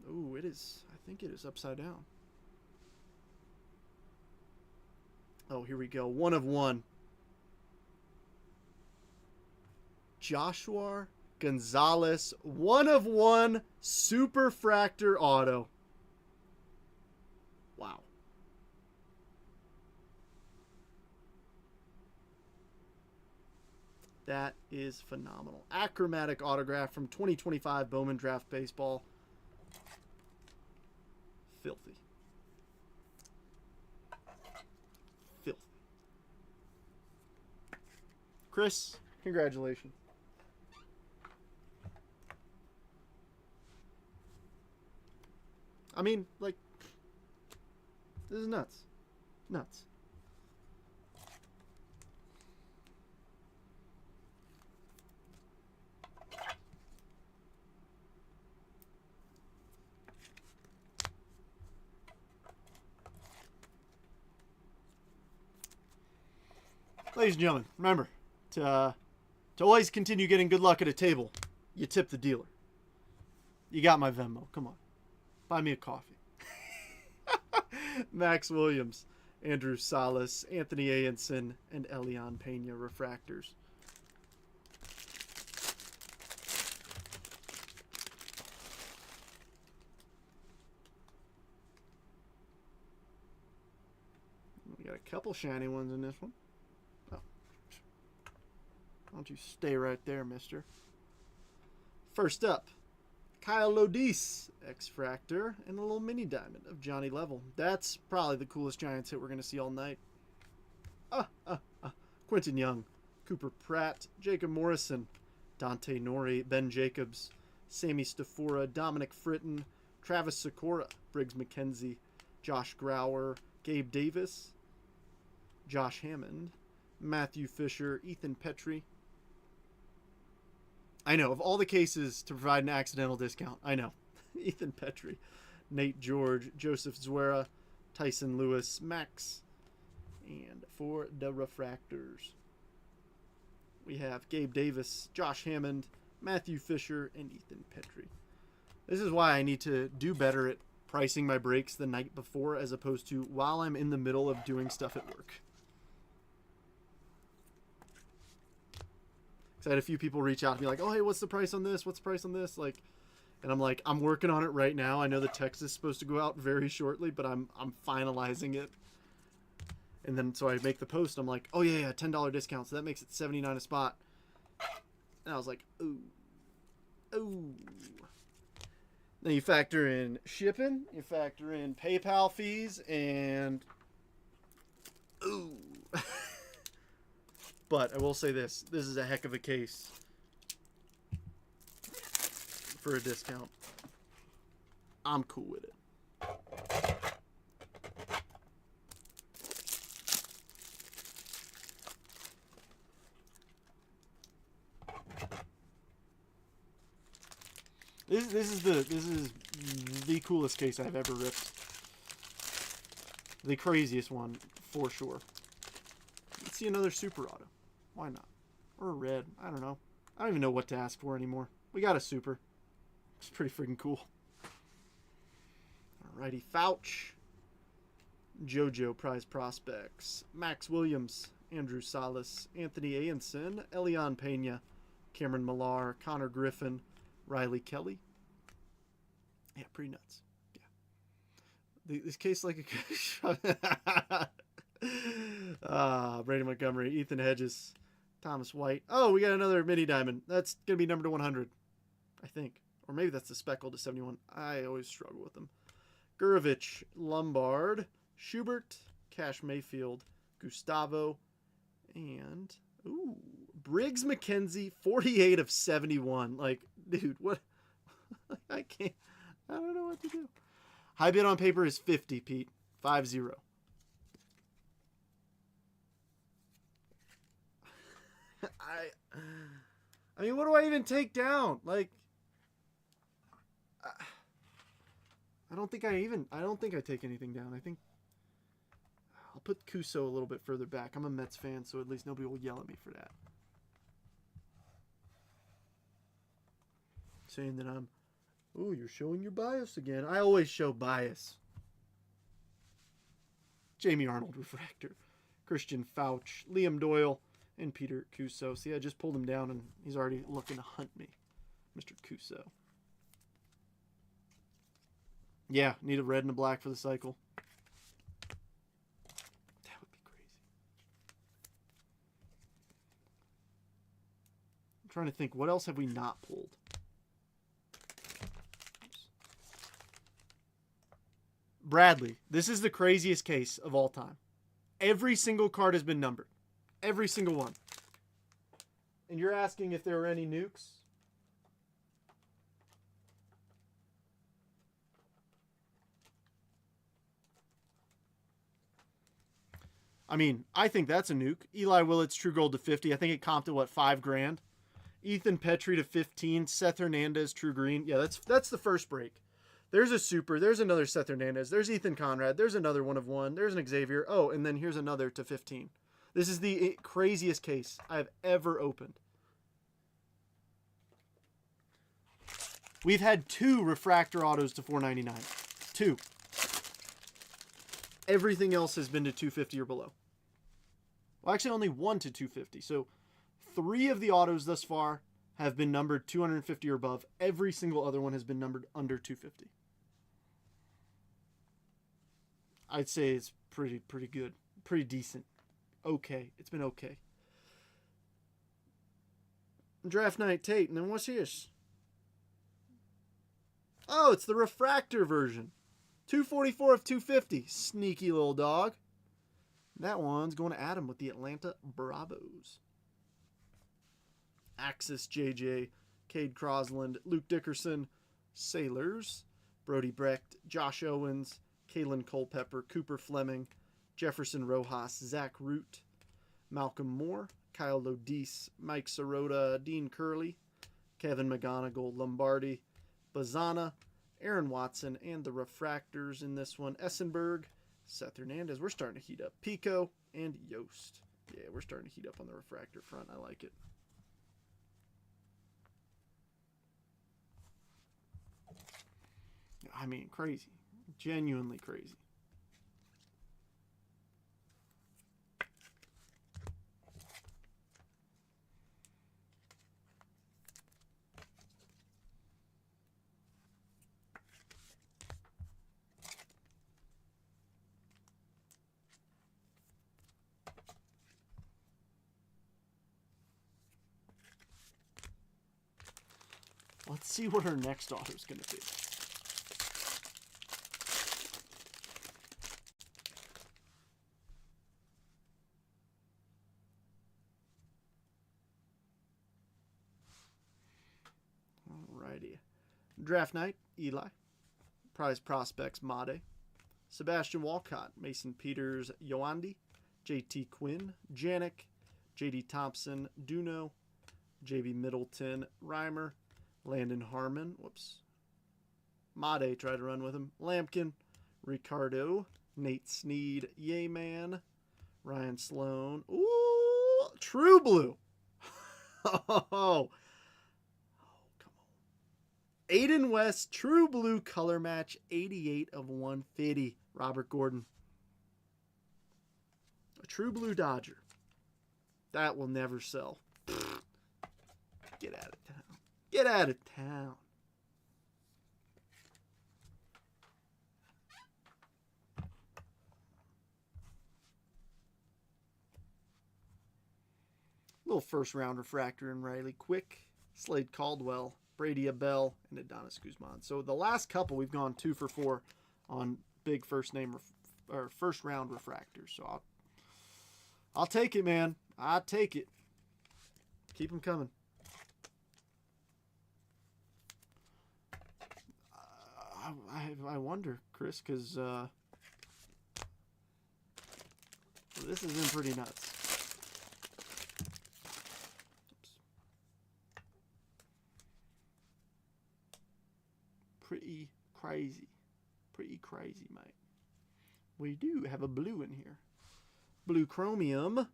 Oh, it is, I think it is upside down. Oh, here we go. 1 of 1. Joshua Gonzalez, 1 of 1 Superfractor auto. Wow. That is phenomenal. Achromatic autograph from 2025 Bowman Draft Baseball. Filthy. Filthy. Chris, congratulations. I mean, like, this is nuts. Nuts. Ladies and gentlemen, remember to always continue getting good luck at a table, you tip the dealer. You got my Venmo. Come on. Buy me a coffee. Max Williams, Andrew Salas, Anthony Ayenson, and Elian Pena refractors. We got a couple shiny ones in this one. Oh. Why don't you stay right there, mister? First up, Kyle Lodis, X-Fractor, and a little mini diamond of Johnny Level. That's probably the coolest Giants hit we're going to see all night. Quentin Young, Cooper Pratt, Jacob Morrison, Dante Nori, Ben Jacobs, Sammy Stafora, Dominic Fritton, Travis Sikora, Briggs McKenzie, Josh Grauer, Gabe Davis, Josh Hammond, Matthew Fisher, Ethan Petrie. I know, of all the cases to provide an accidental discount, I know. Ethan Petrie, Nate George, Joseph Zuera, Tyson Lewis, Max. And for the refractors, we have Gabe Davis, Josh Hammond, Matthew Fisher, and Ethan Petrie. This is why I need to do better at pricing my breaks the night before as opposed to while I'm in the middle of doing stuff at work. Because I had a few people reach out to me like, oh, hey, what's the price on this? What's the price on this? Like, and I'm like, I'm working on it right now. I know the text is supposed to go out very shortly, but I'm finalizing it. And then so I make the post. I'm like, oh, yeah, $10 discount. So that makes it $79 a spot. And I was like, ooh. Then you factor in shipping. You factor in PayPal fees. And ooh. But I will say this. This is a heck of a case for a discount. I'm cool with it. This is the coolest case I've ever ripped. The craziest one for sure. Let's see another super auto. Why not? Or a red. I don't know. I don't even know what to ask for anymore. We got a super. It's pretty freaking cool. Alrighty, Fouch, JoJo Prize Prospects, Max Williams, Andrew Salas, Anthony Ayenson, Elian Pena, Cameron Millar, Connor Griffin, Riley Kelly. Yeah, pretty nuts. Yeah. This case like a Brady Montgomery, Ethan Hedges, Thomas White. Oh, we got another mini diamond. That's going to be numbered to 100, I think. Or maybe that's the speckled to 71. I always struggle with them. Gurovich, Lombard, Schubert, Cash Mayfield, Gustavo, and ooh, Briggs McKenzie, 48 of 71. Like, dude, what? I don't know what to do. High bid on paper is 50, Pete. 5-0. I mean, what do I even take down? Like, I don't think I take anything down. I think I'll put Kuso a little bit further back. I'm a Mets fan, so at least nobody will yell at me for that. Saying that oh, you're showing your bias again. I always show bias. Jamie Arnold, refractor. Christian Fouch, Liam Doyle, and Peter Kuso. See, I just pulled him down, and he's already looking to hunt me. Mr. Kuso. Yeah, need a red and a black for the cycle. That would be crazy. I'm trying to think, what else have we not pulled? Bradley. This is the craziest case of all time. Every single card has been numbered. Every single one. And you're asking if there are any nukes? I mean, I think that's a nuke. Eli Willett's True Gold to 50. I think it comped at, what, $5,000? Ethan Petrie to 15. Seth Hernandez, True Green. Yeah, that's the first break. There's a super. There's another Seth Hernandez. There's Ethan Conrad. There's another 1 of 1. There's an Xavier. Oh, and then here's another to 15. This is the craziest case I've ever opened. We've had 2 refractor autos to 499. 2. Everything else has been to 250 or below. Well, actually only 1 to 250. So 3 of the autos thus far have been numbered 250 or above. Every single other one has been numbered under 250. I'd say it's pretty good. Pretty decent. Okay. It's been okay. Draft night Tate. And then what's this? Oh, it's the refractor version. 244 of 250. Sneaky little dog. That one's going to Adam with the Atlanta Bravos. Axis JJ, Cade Crosland, Luke Dickerson, Sailors, Brody Brecht, Josh Owens, Kalen Culpepper, Cooper Fleming, Jefferson Rojas, Zach Root, Malcolm Moore, Kyle Lodise, Mike Sirota, Dean Curley, Kevin McGonigal, Lombardi, Bazana, Aaron Watson, and the refractors in this one, Essenberg, Seth Hernandez. We're starting to heat up. Pico and Yost. Yeah, we're starting to heat up on the refractor front. I like it. I mean, crazy. Genuinely crazy. Let's see what our next auto is going to be. Alrighty. Draft night, Eli. Prize prospects, Made. Sebastian Walcott, Mason Peters, Yoandi, JT Quinn, Janik, JD Thompson, Duno, JB Middleton, Reimer, Landon Harmon, Made tried to run with him, Lampkin, Ricardo, Nate Snead, Yayman, Ryan Sloan, ooh, True Blue. Oh, come on. Aiden West, True Blue color match, 88 of 150, Robert Gordon. A True Blue Dodger. That will never sell. Get out of town. Get out of town. Little first round refractor in Riley Quick, Slade Caldwell, Brady Abell, and Adonis Guzman. So the last couple we've gone 2 for 4 on big first round refractors. So I'll take it, man. I'll take it. Keep them coming. I wonder, Chris, because this has been pretty nuts. Oops. Pretty crazy. Pretty crazy, mate. We do have a blue in here. Blue Chromium.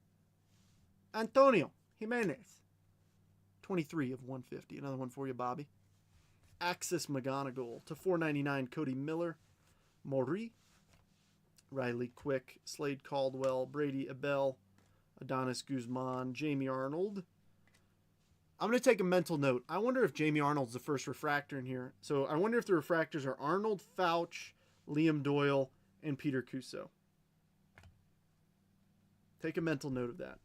Antonio Jimenez. 23 of 150. Another one for you, Bobby. Axis McGonigal to 499. Cody Miller, Maury, Riley Quick, Slade Caldwell, Brady Abell, Adonis Guzman, Jamie Arnold. I'm going to take a mental note. I wonder if Jamie Arnold's the first refractor in here. So I wonder if the refractors are Arnold, Fouch, Liam Doyle, and Peter Cuso. Take a mental note of that.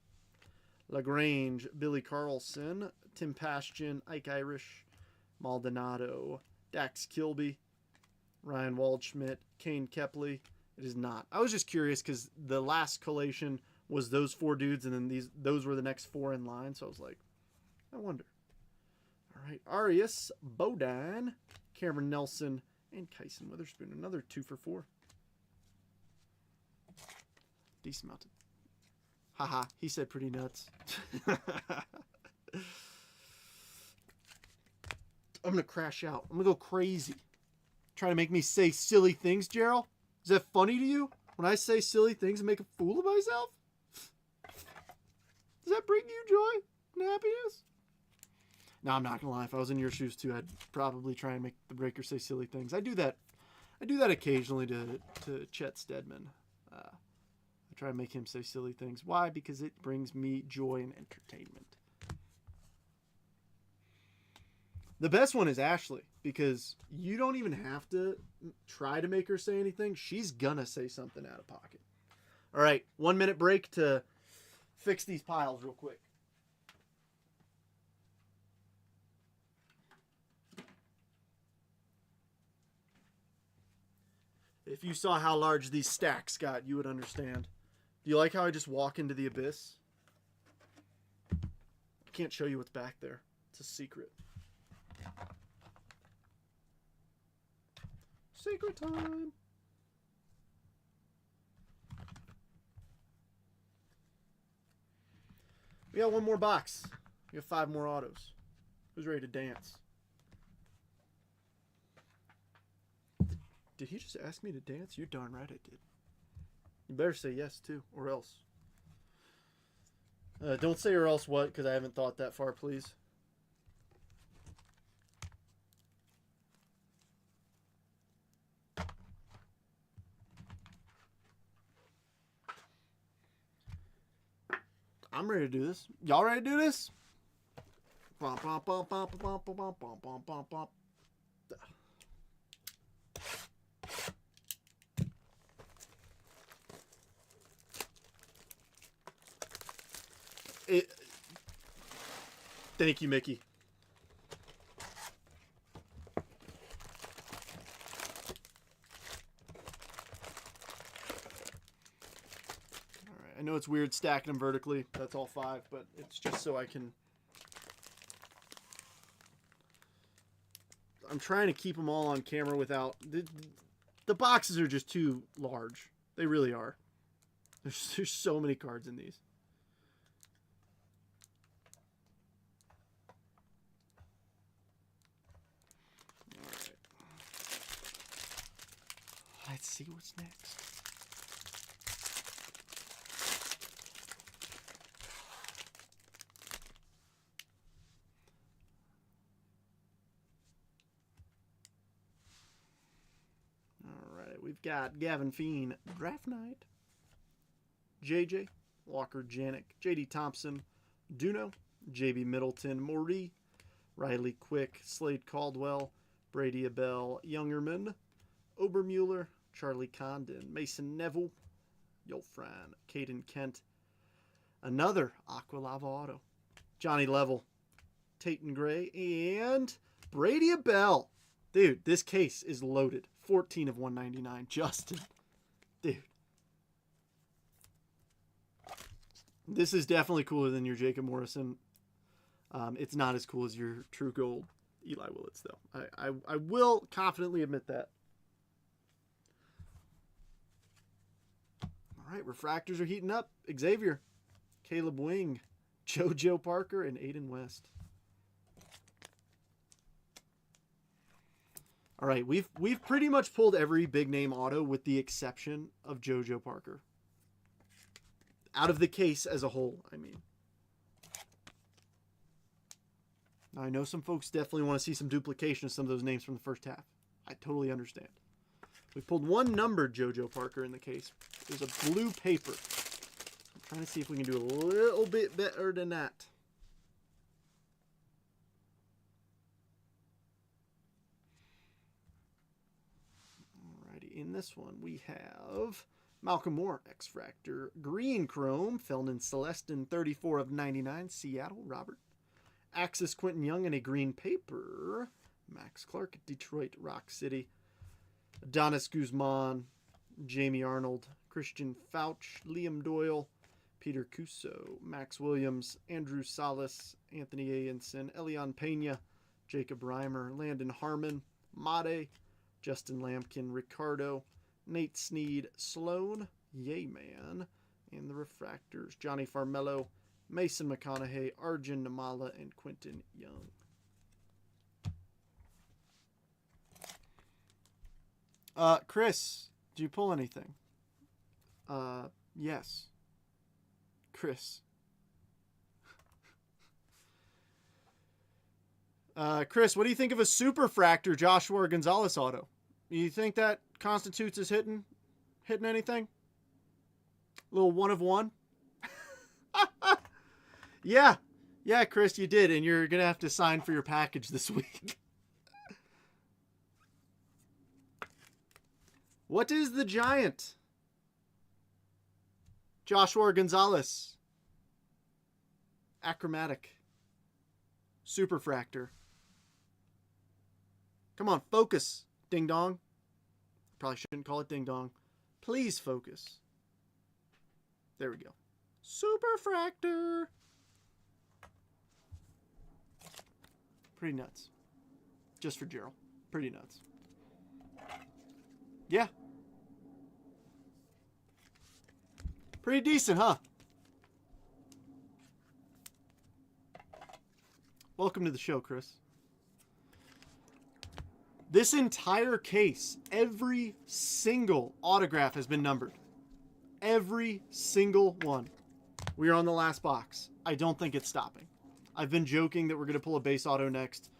LaGrange, Billy Carlson, Tim Pastian, Ike Irish, Maldonado, Dax Kilby, Ryan Waldschmidt, Kane Kepley. It is not. I was just curious because the last collation was those 4 dudes, and then those were the next 4 in line. So I was like, I wonder. All right, Arias, Bodine, Cameron Nelson, and Kyson Witherspoon. Another 2 for 4. Decent amount. Haha, he said pretty nuts. I'm going to crash out. I'm going to go crazy. Trying to make me say silly things, Gerald? Is that funny to you? When I say silly things and make a fool of myself? Does that bring you joy and happiness? No, I'm not going to lie. If I was in your shoes too, I'd probably try and make the breaker say silly things. I do that occasionally to Chet Stedman. I try to make him say silly things. Why? Because it brings me joy and entertainment. The best one is Ashley, because you don't even have to try to make her say anything. She's gonna say something out of pocket. All right, 1 minute break to fix these piles real quick. If you saw how large these stacks got, you would understand. Do you like how I just walk into the abyss? I can't show you what's back there. It's a secret. Secret time. We got one more box. We got 5 more autos. Who's ready to dance? Did he just ask me to dance? You're darn right I did. You better say yes too, or else. Don't say or else what, because I haven't thought that far, please. I'm ready to do this. Y'all ready to do this? Bump, bump, bump, bump, bump, bump, bump, bump, bump, bump, bump. Thank you, Mickey. Alright, I know it's weird stacking them vertically. That's all 5, but it's just so I can... I'm trying to keep them all on camera without... The boxes are just too large. They really are. There's so many cards in these. Alright. Let's see what's next. We've got Gavin Feen, Draft Night, JJ, Walker Janik, JD Thompson, Duno, JB Middleton, Moree, Riley Quick, Slade Caldwell, Brady Abell, Youngerman, Obermueller, Charlie Condon, Mason Neville, Yolfran, Caden Kent, another Aqualava auto, Johnny Level, Tayton Gray, and Brady Abell. Dude, this case is loaded. 14 of 199. Justin. Dude. This is definitely cooler than your Jacob Morrison. It's not as cool as your True Gold Eli Willits, though. I will confidently admit that. All right, refractors are heating up. Xavier, Caleb Wing, JoJo Parker, and Aiden West. All right, we've pretty much pulled every big name auto with the exception of JoJo Parker. Out of the case as a whole, I mean. Now, I know some folks definitely want to see some duplication of some of those names from the first half. I totally understand. We pulled one numbered JoJo Parker in the case. There's a blue paper. I'm trying to see if we can do a little bit better than that. In this one, we have Malcolm Moore, X-Fractor, Green Chrome, Felton Celestin, 34 of 99, Seattle, Robert. Axis Quentin Young in a green paper, Max Clark, Detroit, Rock City. Adonis Guzman, Jamie Arnold, Christian Fauch, Liam Doyle, Peter Cuso, Max Williams, Andrew Salas, Anthony Ayenson, Elian Pena, Jacob Reimer, Landon Harmon, Made, Justin Lampkin, Ricardo, Nate Sneed, Sloan, Yayman, and the refractors, Johnny Farmello, Mason McConaughey, Arjun Namala, and Quentin Young. Chris, did you pull anything? Yes. Chris. Chris, what do you think of a superfractor Joshua Gonzalez auto? You think that constitutes as hitting anything? A little 1 of 1? Yeah, Chris, you did, and you're gonna have to sign for your package this week. What is the giant? Joshua Gonzalez. Achromatic. Superfractor. Come on, focus, ding dong. Probably shouldn't call it ding dong. Please focus. There we go. Superfractor. Pretty nuts. just for Gerald. Pretty nuts. Yeah. Pretty decent, huh? Welcome to the show, Chris. This entire case, every single autograph has been numbered. Every single one. We are on the last box. I don't think it's stopping. I've been joking that we're going to pull a base auto next.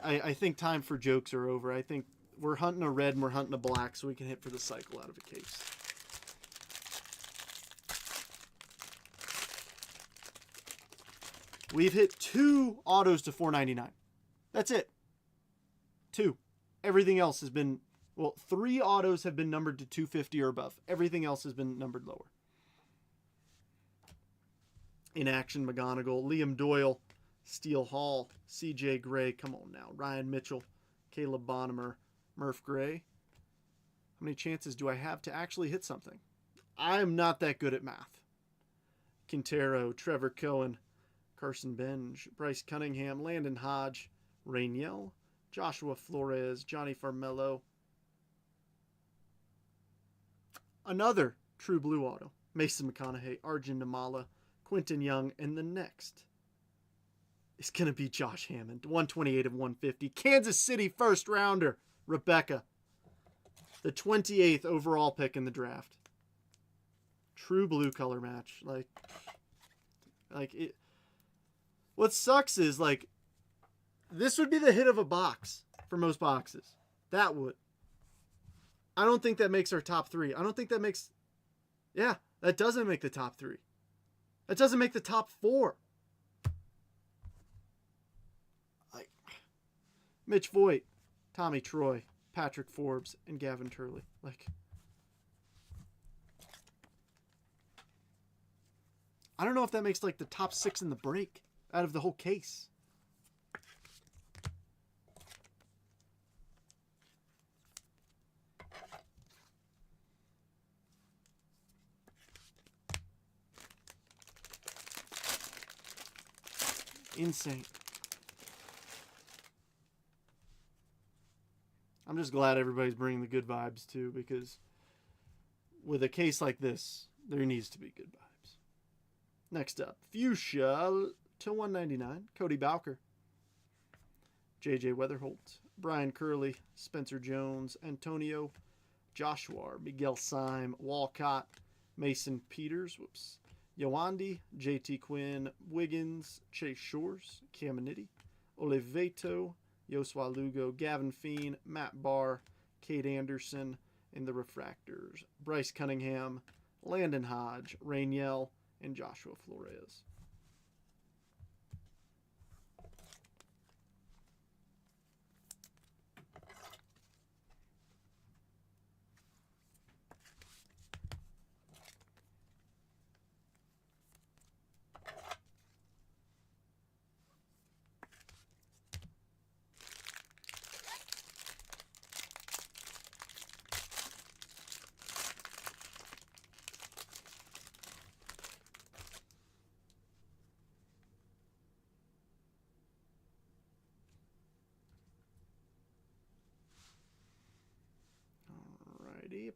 I think time for jokes are over. I think we're hunting a red and we're hunting a black so we can hit for the cycle out of a case. We've hit 2 autos to $4.99. That's it. 2. Everything else has been, well, 3 autos have been numbered to $250 or above. Everything else has been numbered lower. In Action, McGonigal, Liam Doyle, Steele Hall, C.J. Gray, come on now, Ryan Mitchell, Caleb Bonnemer, Murph Gray. How many chances do I have to actually hit something? I'm not that good at math. Quintero, Trevor Cohen, Carson Benj, Bryce Cunningham, Landon Hodge, Rainiel, Joshua Flores, Johnny Farmello. Another True Blue auto. Mason McConaughey, Arjun Namala, Quentin Young, and the next is going to be Josh Hammond. 128 of 150. Kansas City first rounder, Rebecca. The 28th overall pick in the draft. True Blue color match. Like it. What sucks is, like, this would be the hit of a box for most boxes. That would. I don't think that makes our top 3. I don't think that makes... Yeah, that doesn't make the top 3. That doesn't make the top 4. Like, Mitch Voigt, Tommy Troy, Patrick Forbes, and Gavin Turley. Like, I don't know if that makes, like, the top 6 in the break out of the whole case. Insane. I'm just glad everybody's bringing the good vibes too, because with a case like this, there needs to be good vibes. Next up, Fuchsia to 199, Cody Bowker, JJ Weatherholt, Brian Curley, Spencer Jones, Antonio Joshua, Miguel Syme, Walcott, Mason Peters, Yawandi, JT Quinn, Wiggins, Chase Shores, Caminiti, Oliveto, Yosua Lugo, Gavin Feen, Matt Barr, Kate Anderson, and the Refractors, Bryce Cunningham, Landon Hodge, Rainiel, and Joshua Flores.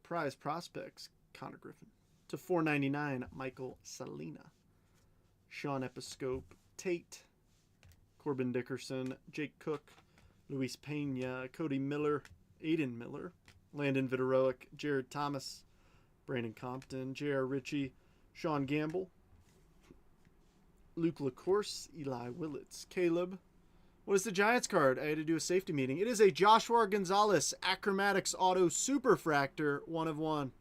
Prize Prospects, Connor Griffin. To $4.99, Michael Salina. Sean Episcope, Tate, Corbin Dickerson, Jake Cook, Luis Pena, Cody Miller, Aiden Miller, Landon Viteroic, Jared Thomas, Brandon Compton, J.R. Ritchie, Sean Gamble, Luke LaCourse, Eli Willits, Caleb. What is the Giants card? I had to do a safety meeting. It is a Joshua Gonzalez Acromatics Auto Superfractor 1 of 1.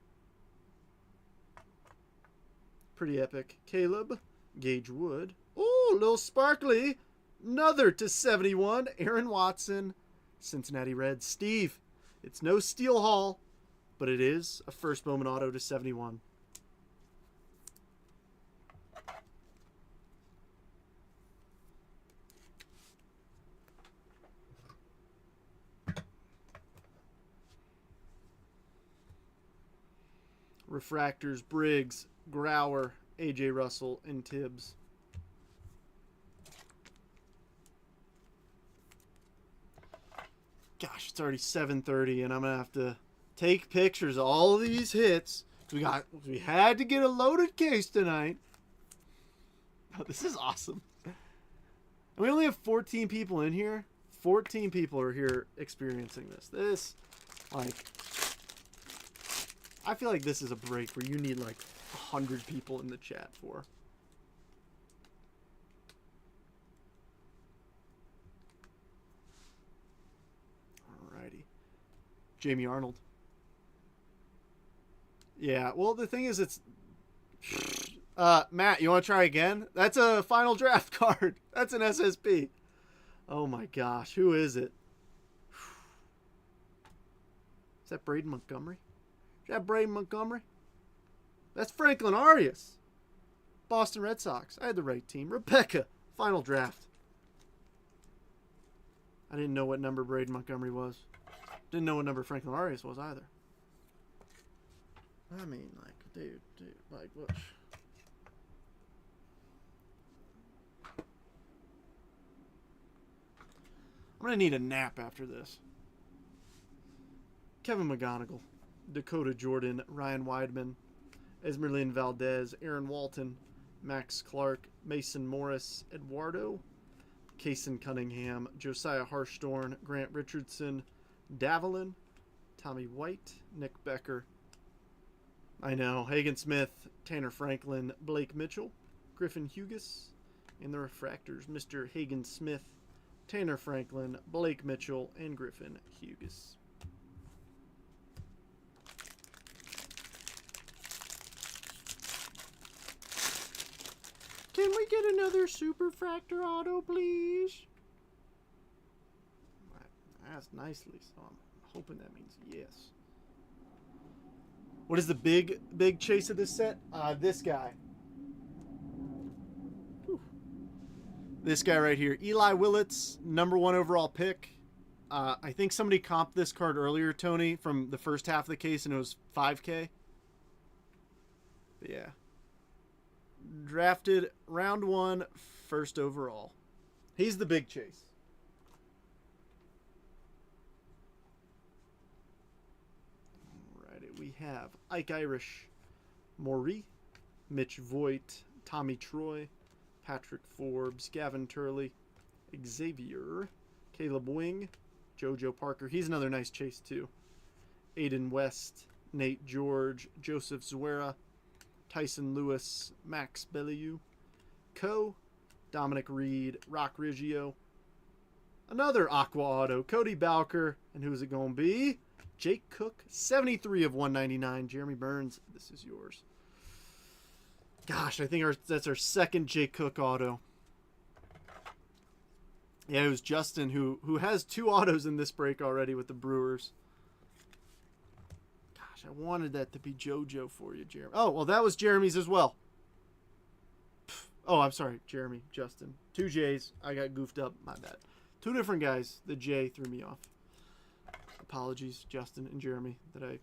Pretty epic. Caleb, Gage Wood. Oh, little sparkly. Another to 71. Aaron Watson, Cincinnati Reds. Steve, it's no Steel Hall, but it is a first Bowman Auto to 71. Refractors, Briggs, Grauer, A.J. Russell, and Tibbs. Gosh, it's already 7:30, and I'm gonna have to take pictures of all of these hits. We had to get a loaded case tonight. Oh, this is awesome. And we only have 14 people in here. 14 people are here experiencing this. I feel like this is a break where you need like 100 people in the chat for. Alrighty. Jamie Arnold. Yeah, well, the thing is, it's... Matt, you want to try again? That's a final draft card. That's an SSP. Oh my gosh, who is it? Is that Braden Montgomery? Is that Braden Montgomery? That's Franklin Arias. Boston Red Sox. I had the right team. Rebecca, final draft. I didn't know what number Braden Montgomery was. Didn't know what number Franklin Arias was either. I mean, like, dude, like, what? I'm going to need a nap after this. Kevin McGonigal, Dakota Jordan, Ryan Weidman, Esmeralyn Valdez, Aaron Walton, Max Clark, Mason Morris, Eduardo, Kaysen Cunningham, Josiah Harshtorn, Grant Richardson, Davalin, Tommy White, Nick Becker. I know, Hagen Smith, Tanner Franklin, Blake Mitchell, Griffin Hughes, and the Refractors, Mr. Hagen Smith, Tanner Franklin, Blake Mitchell, and Griffin Hughes. Can we get another Superfractor auto, please? I asked nicely, so I'm hoping that means yes. What is the big chase of this set? This guy. Whew. This guy right here. Eli Willits, #1 overall pick. I think somebody comped this card earlier, Tony, from the first half of the case, and it was 5K. But yeah. Drafted round 1, first overall. He's the big chase. Alrighty, we have Ike Irish, Maury, Mitch Voigt, Tommy Troy, Patrick Forbes, Gavin Turley, Xavier, Caleb Wing, JoJo Parker. He's another nice chase too. Aiden West, Nate George, Joseph Zuera, Tyson Lewis, Max Bellew, Dominic Reed, Rock Riggio, another Aqua Auto, Cody Bowker, and who's it going to be? Jake Cook, 73 of 199. Jeremy Burns, this is yours. Gosh, I think that's our second Jake Cook auto. Yeah, it was Justin who has 2 autos in this break already with the Brewers. Gosh, I wanted that to be JoJo for you, Jeremy. Oh, well, that was Jeremy's as well. Oh, I'm sorry, Jeremy, Justin. 2 J's. I got goofed up. My bad. 2 different guys. The J threw me off. Apologies, Justin and Jeremy, that I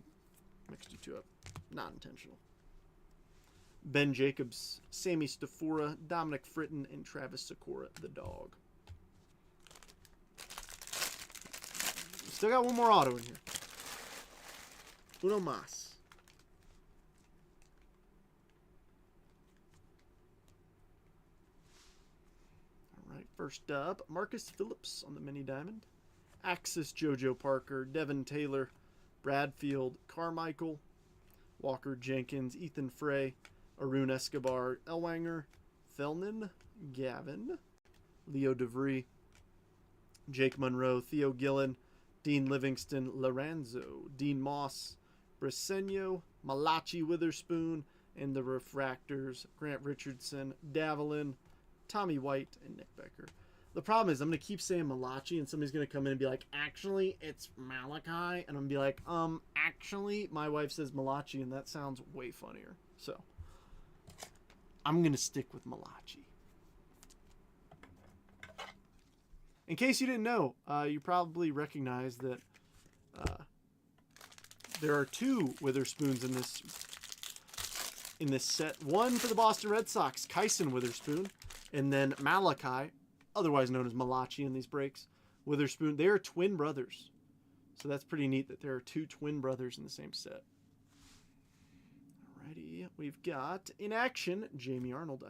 mixed you 2 up. Not intentional. Ben Jacobs, Sammy Stafura, Dominic Fritton, and Travis Sikora, the dog. Still got one more auto in here. Uno mas. All right, first up, Marcus Phillips on the mini diamond. Axis JoJo Parker, Devin Taylor, Bradfield, Carmichael, Walker Jenkins, Ethan Frey, Arun Escobar, Elwanger, Felman, Gavin, Leo DeVry, Jake Monroe, Theo Gillen, Dean Livingston, Lorenzo, Dean Moss, Briseño, Malachi Witherspoon, and the Refractors, Grant Richardson, Davalin, Tommy White, and Nick Becker. The problem is I'm going to keep saying Malachi, and somebody's going to come in and be like, actually, it's Malachi. And I'm going to be like, actually, my wife says Malachi, and that sounds way funnier. So, I'm going to stick with Malachi. In case you didn't know, you probably recognize that there are 2 Witherspoons in this set. One for the Boston Red Sox, Kyson Witherspoon, and then Malachi, otherwise known as Malachi in these breaks, Witherspoon. They are twin brothers. So that's pretty neat that there are 2 twin brothers in the same set. Alrighty, we've got in action Jamie Arnold.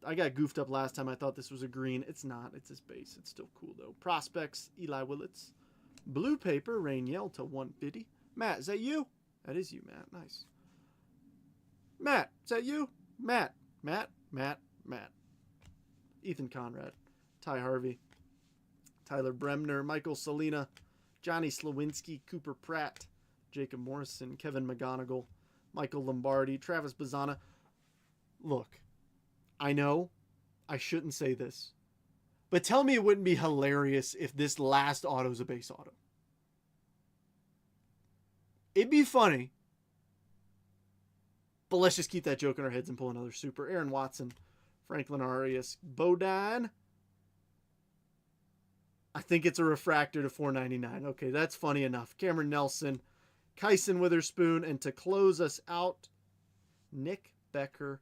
I got goofed up last time. I thought this was a green. It's not. It's his base. It's still cool though. Prospects Eli Willits. Blue paper Rainiel to 150. Matt, is that you? That is you, Matt. Nice. Matt, is that you? Matt. Ethan Conrad. Ty Harvey. Tyler Bremner. Michael Salina. Johnny Slawinski. Cooper Pratt. Jacob Morrison. Kevin McGonigal. Michael Lombardi. Travis Bazzana. Look, I know I shouldn't say this, but tell me it wouldn't be hilarious if this last auto is a base auto. It'd be funny, but let's just keep that joke in our heads and pull another super. Aaron Watson, Franklin Arias, Bodine. I think it's a refractor to 499. Okay, that's funny enough. Cameron Nelson, Kyson Witherspoon, and to close us out, Nick Becker,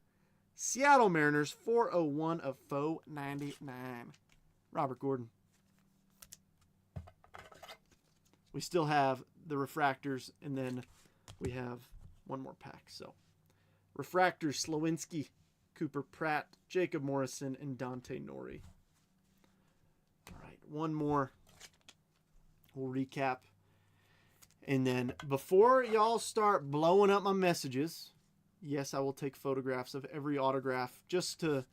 Seattle Mariners, 401 of 499. Robert Gordon. We still have the refractors, and then we have one more pack. So, refractors, Slawinski, Cooper Pratt, Jacob Morrison, and Dante Nori. All right, one more. We'll recap. And then before y'all start blowing up my messages, yes, I will take photographs of every autograph just to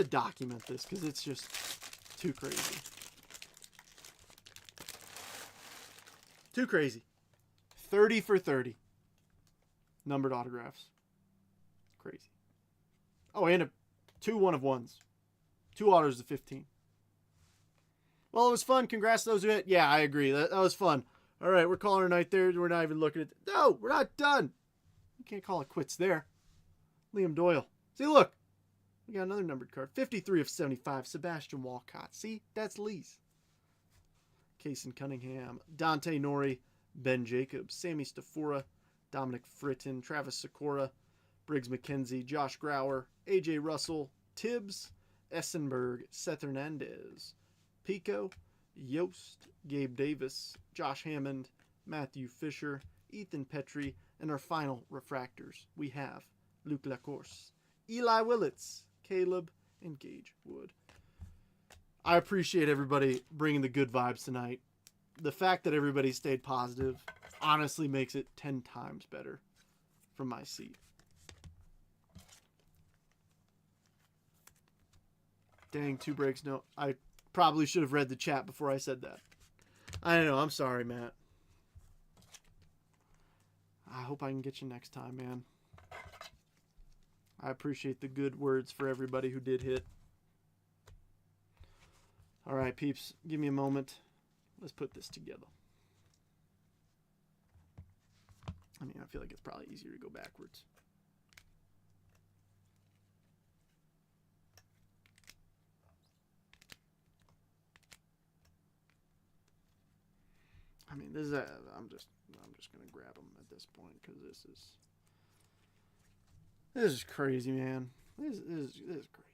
document this because it's just too crazy. Too crazy. 30 for 30. Numbered autographs. Crazy. Oh, and 2 1-of-1s. 2 autos to 15. Well, it was fun. Congrats to those who hit. Yeah, I agree. That was fun. All right, we're calling it a night there. We're not even looking at... No, we're not done. You can't call it quits there. Liam Doyle. See, look. We got another numbered card. 53 of 75. Sebastian Walcott. See, that's Lee's. Kason Cunningham. Dante Nori. Ben Jacobs. Sammy Stafora. Dominic Fritton. Travis Sikora. Briggs McKenzie. Josh Grauer. AJ Russell. Tibbs. Essenberg. Seth Hernandez. Pico. Yost. Gabe Davis. Josh Hammond. Matthew Fisher. Ethan Petrie. And our final refractors, we have Luke Lacourse, Eli Willits, Caleb, and Gage Wood. I appreciate everybody bringing the good vibes tonight. The fact that everybody stayed positive honestly makes it 10 times better from my seat. Dang, 2 breaks. No, I probably should have read the chat before I said that. I know. I'm sorry, Matt. I hope I can get you next time, man. I appreciate the good words for everybody who did hit. All right, peeps, give me a moment. Let's put this together. I mean, I feel like it's probably easier to go backwards. I mean, this is I'm just gonna grab them at this point because this is crazy, man. This is crazy.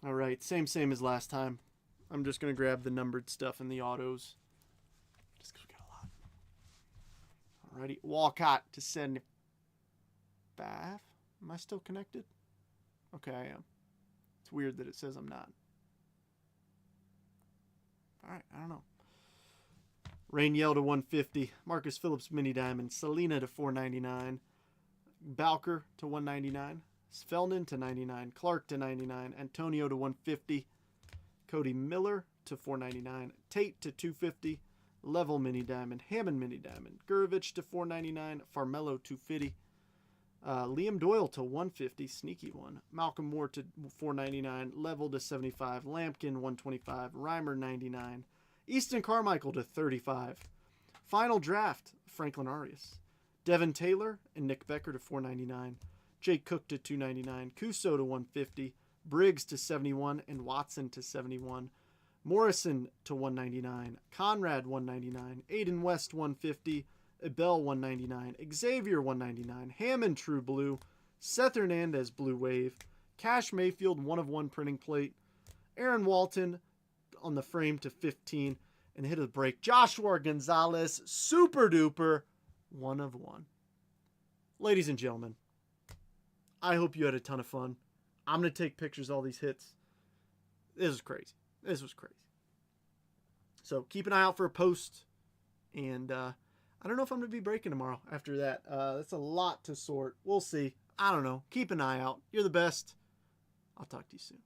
All right, same as last time. I'm just gonna grab the numbered stuff and the autos. Just because we got a lot. Alrighty, Walcott to 75. Am I still connected? Okay, I am. It's weird that it says I'm not. All right, I don't know. Rainiel to 150. Marcus Phillips mini diamond. Selena to 499. Balker to 199. Svelnin to 99. Clark to 99. Antonio to 150. Cody Miller to 499. Tate to 250. Level mini diamond. Hammond mini diamond. Gurevich to 499. Farmello 250. Liam Doyle to 150, sneaky one. Malcolm Moore to 499, Level to 75, Lampkin 125, Reimer 99, Easton Carmichael to 35. Final draft, Franklin Arias, Devin Taylor and Nick Becker to 499, Jake Cook to 299, Kuso to 150, Briggs to 71, and Watson to 71. Morrison to 199, Conrad 199, Aiden West 150, Abel 199, Xavier 199, Hammond True Blue, Seth Hernandez, blue wave. Cash Mayfield, 1/1 printing plate. Aaron Walton on the frame to 15. And hit of the break, Joshua Gonzalez, super duper, 1/1. Ladies and gentlemen, I hope you had a ton of fun. I'm going to take pictures of all these hits. This was crazy. This was crazy. So keep an eye out for a post. And I don't know if I'm going to be breaking tomorrow after that. That's a lot to sort. We'll see. I don't know. Keep an eye out. You're the best. I'll talk to you soon.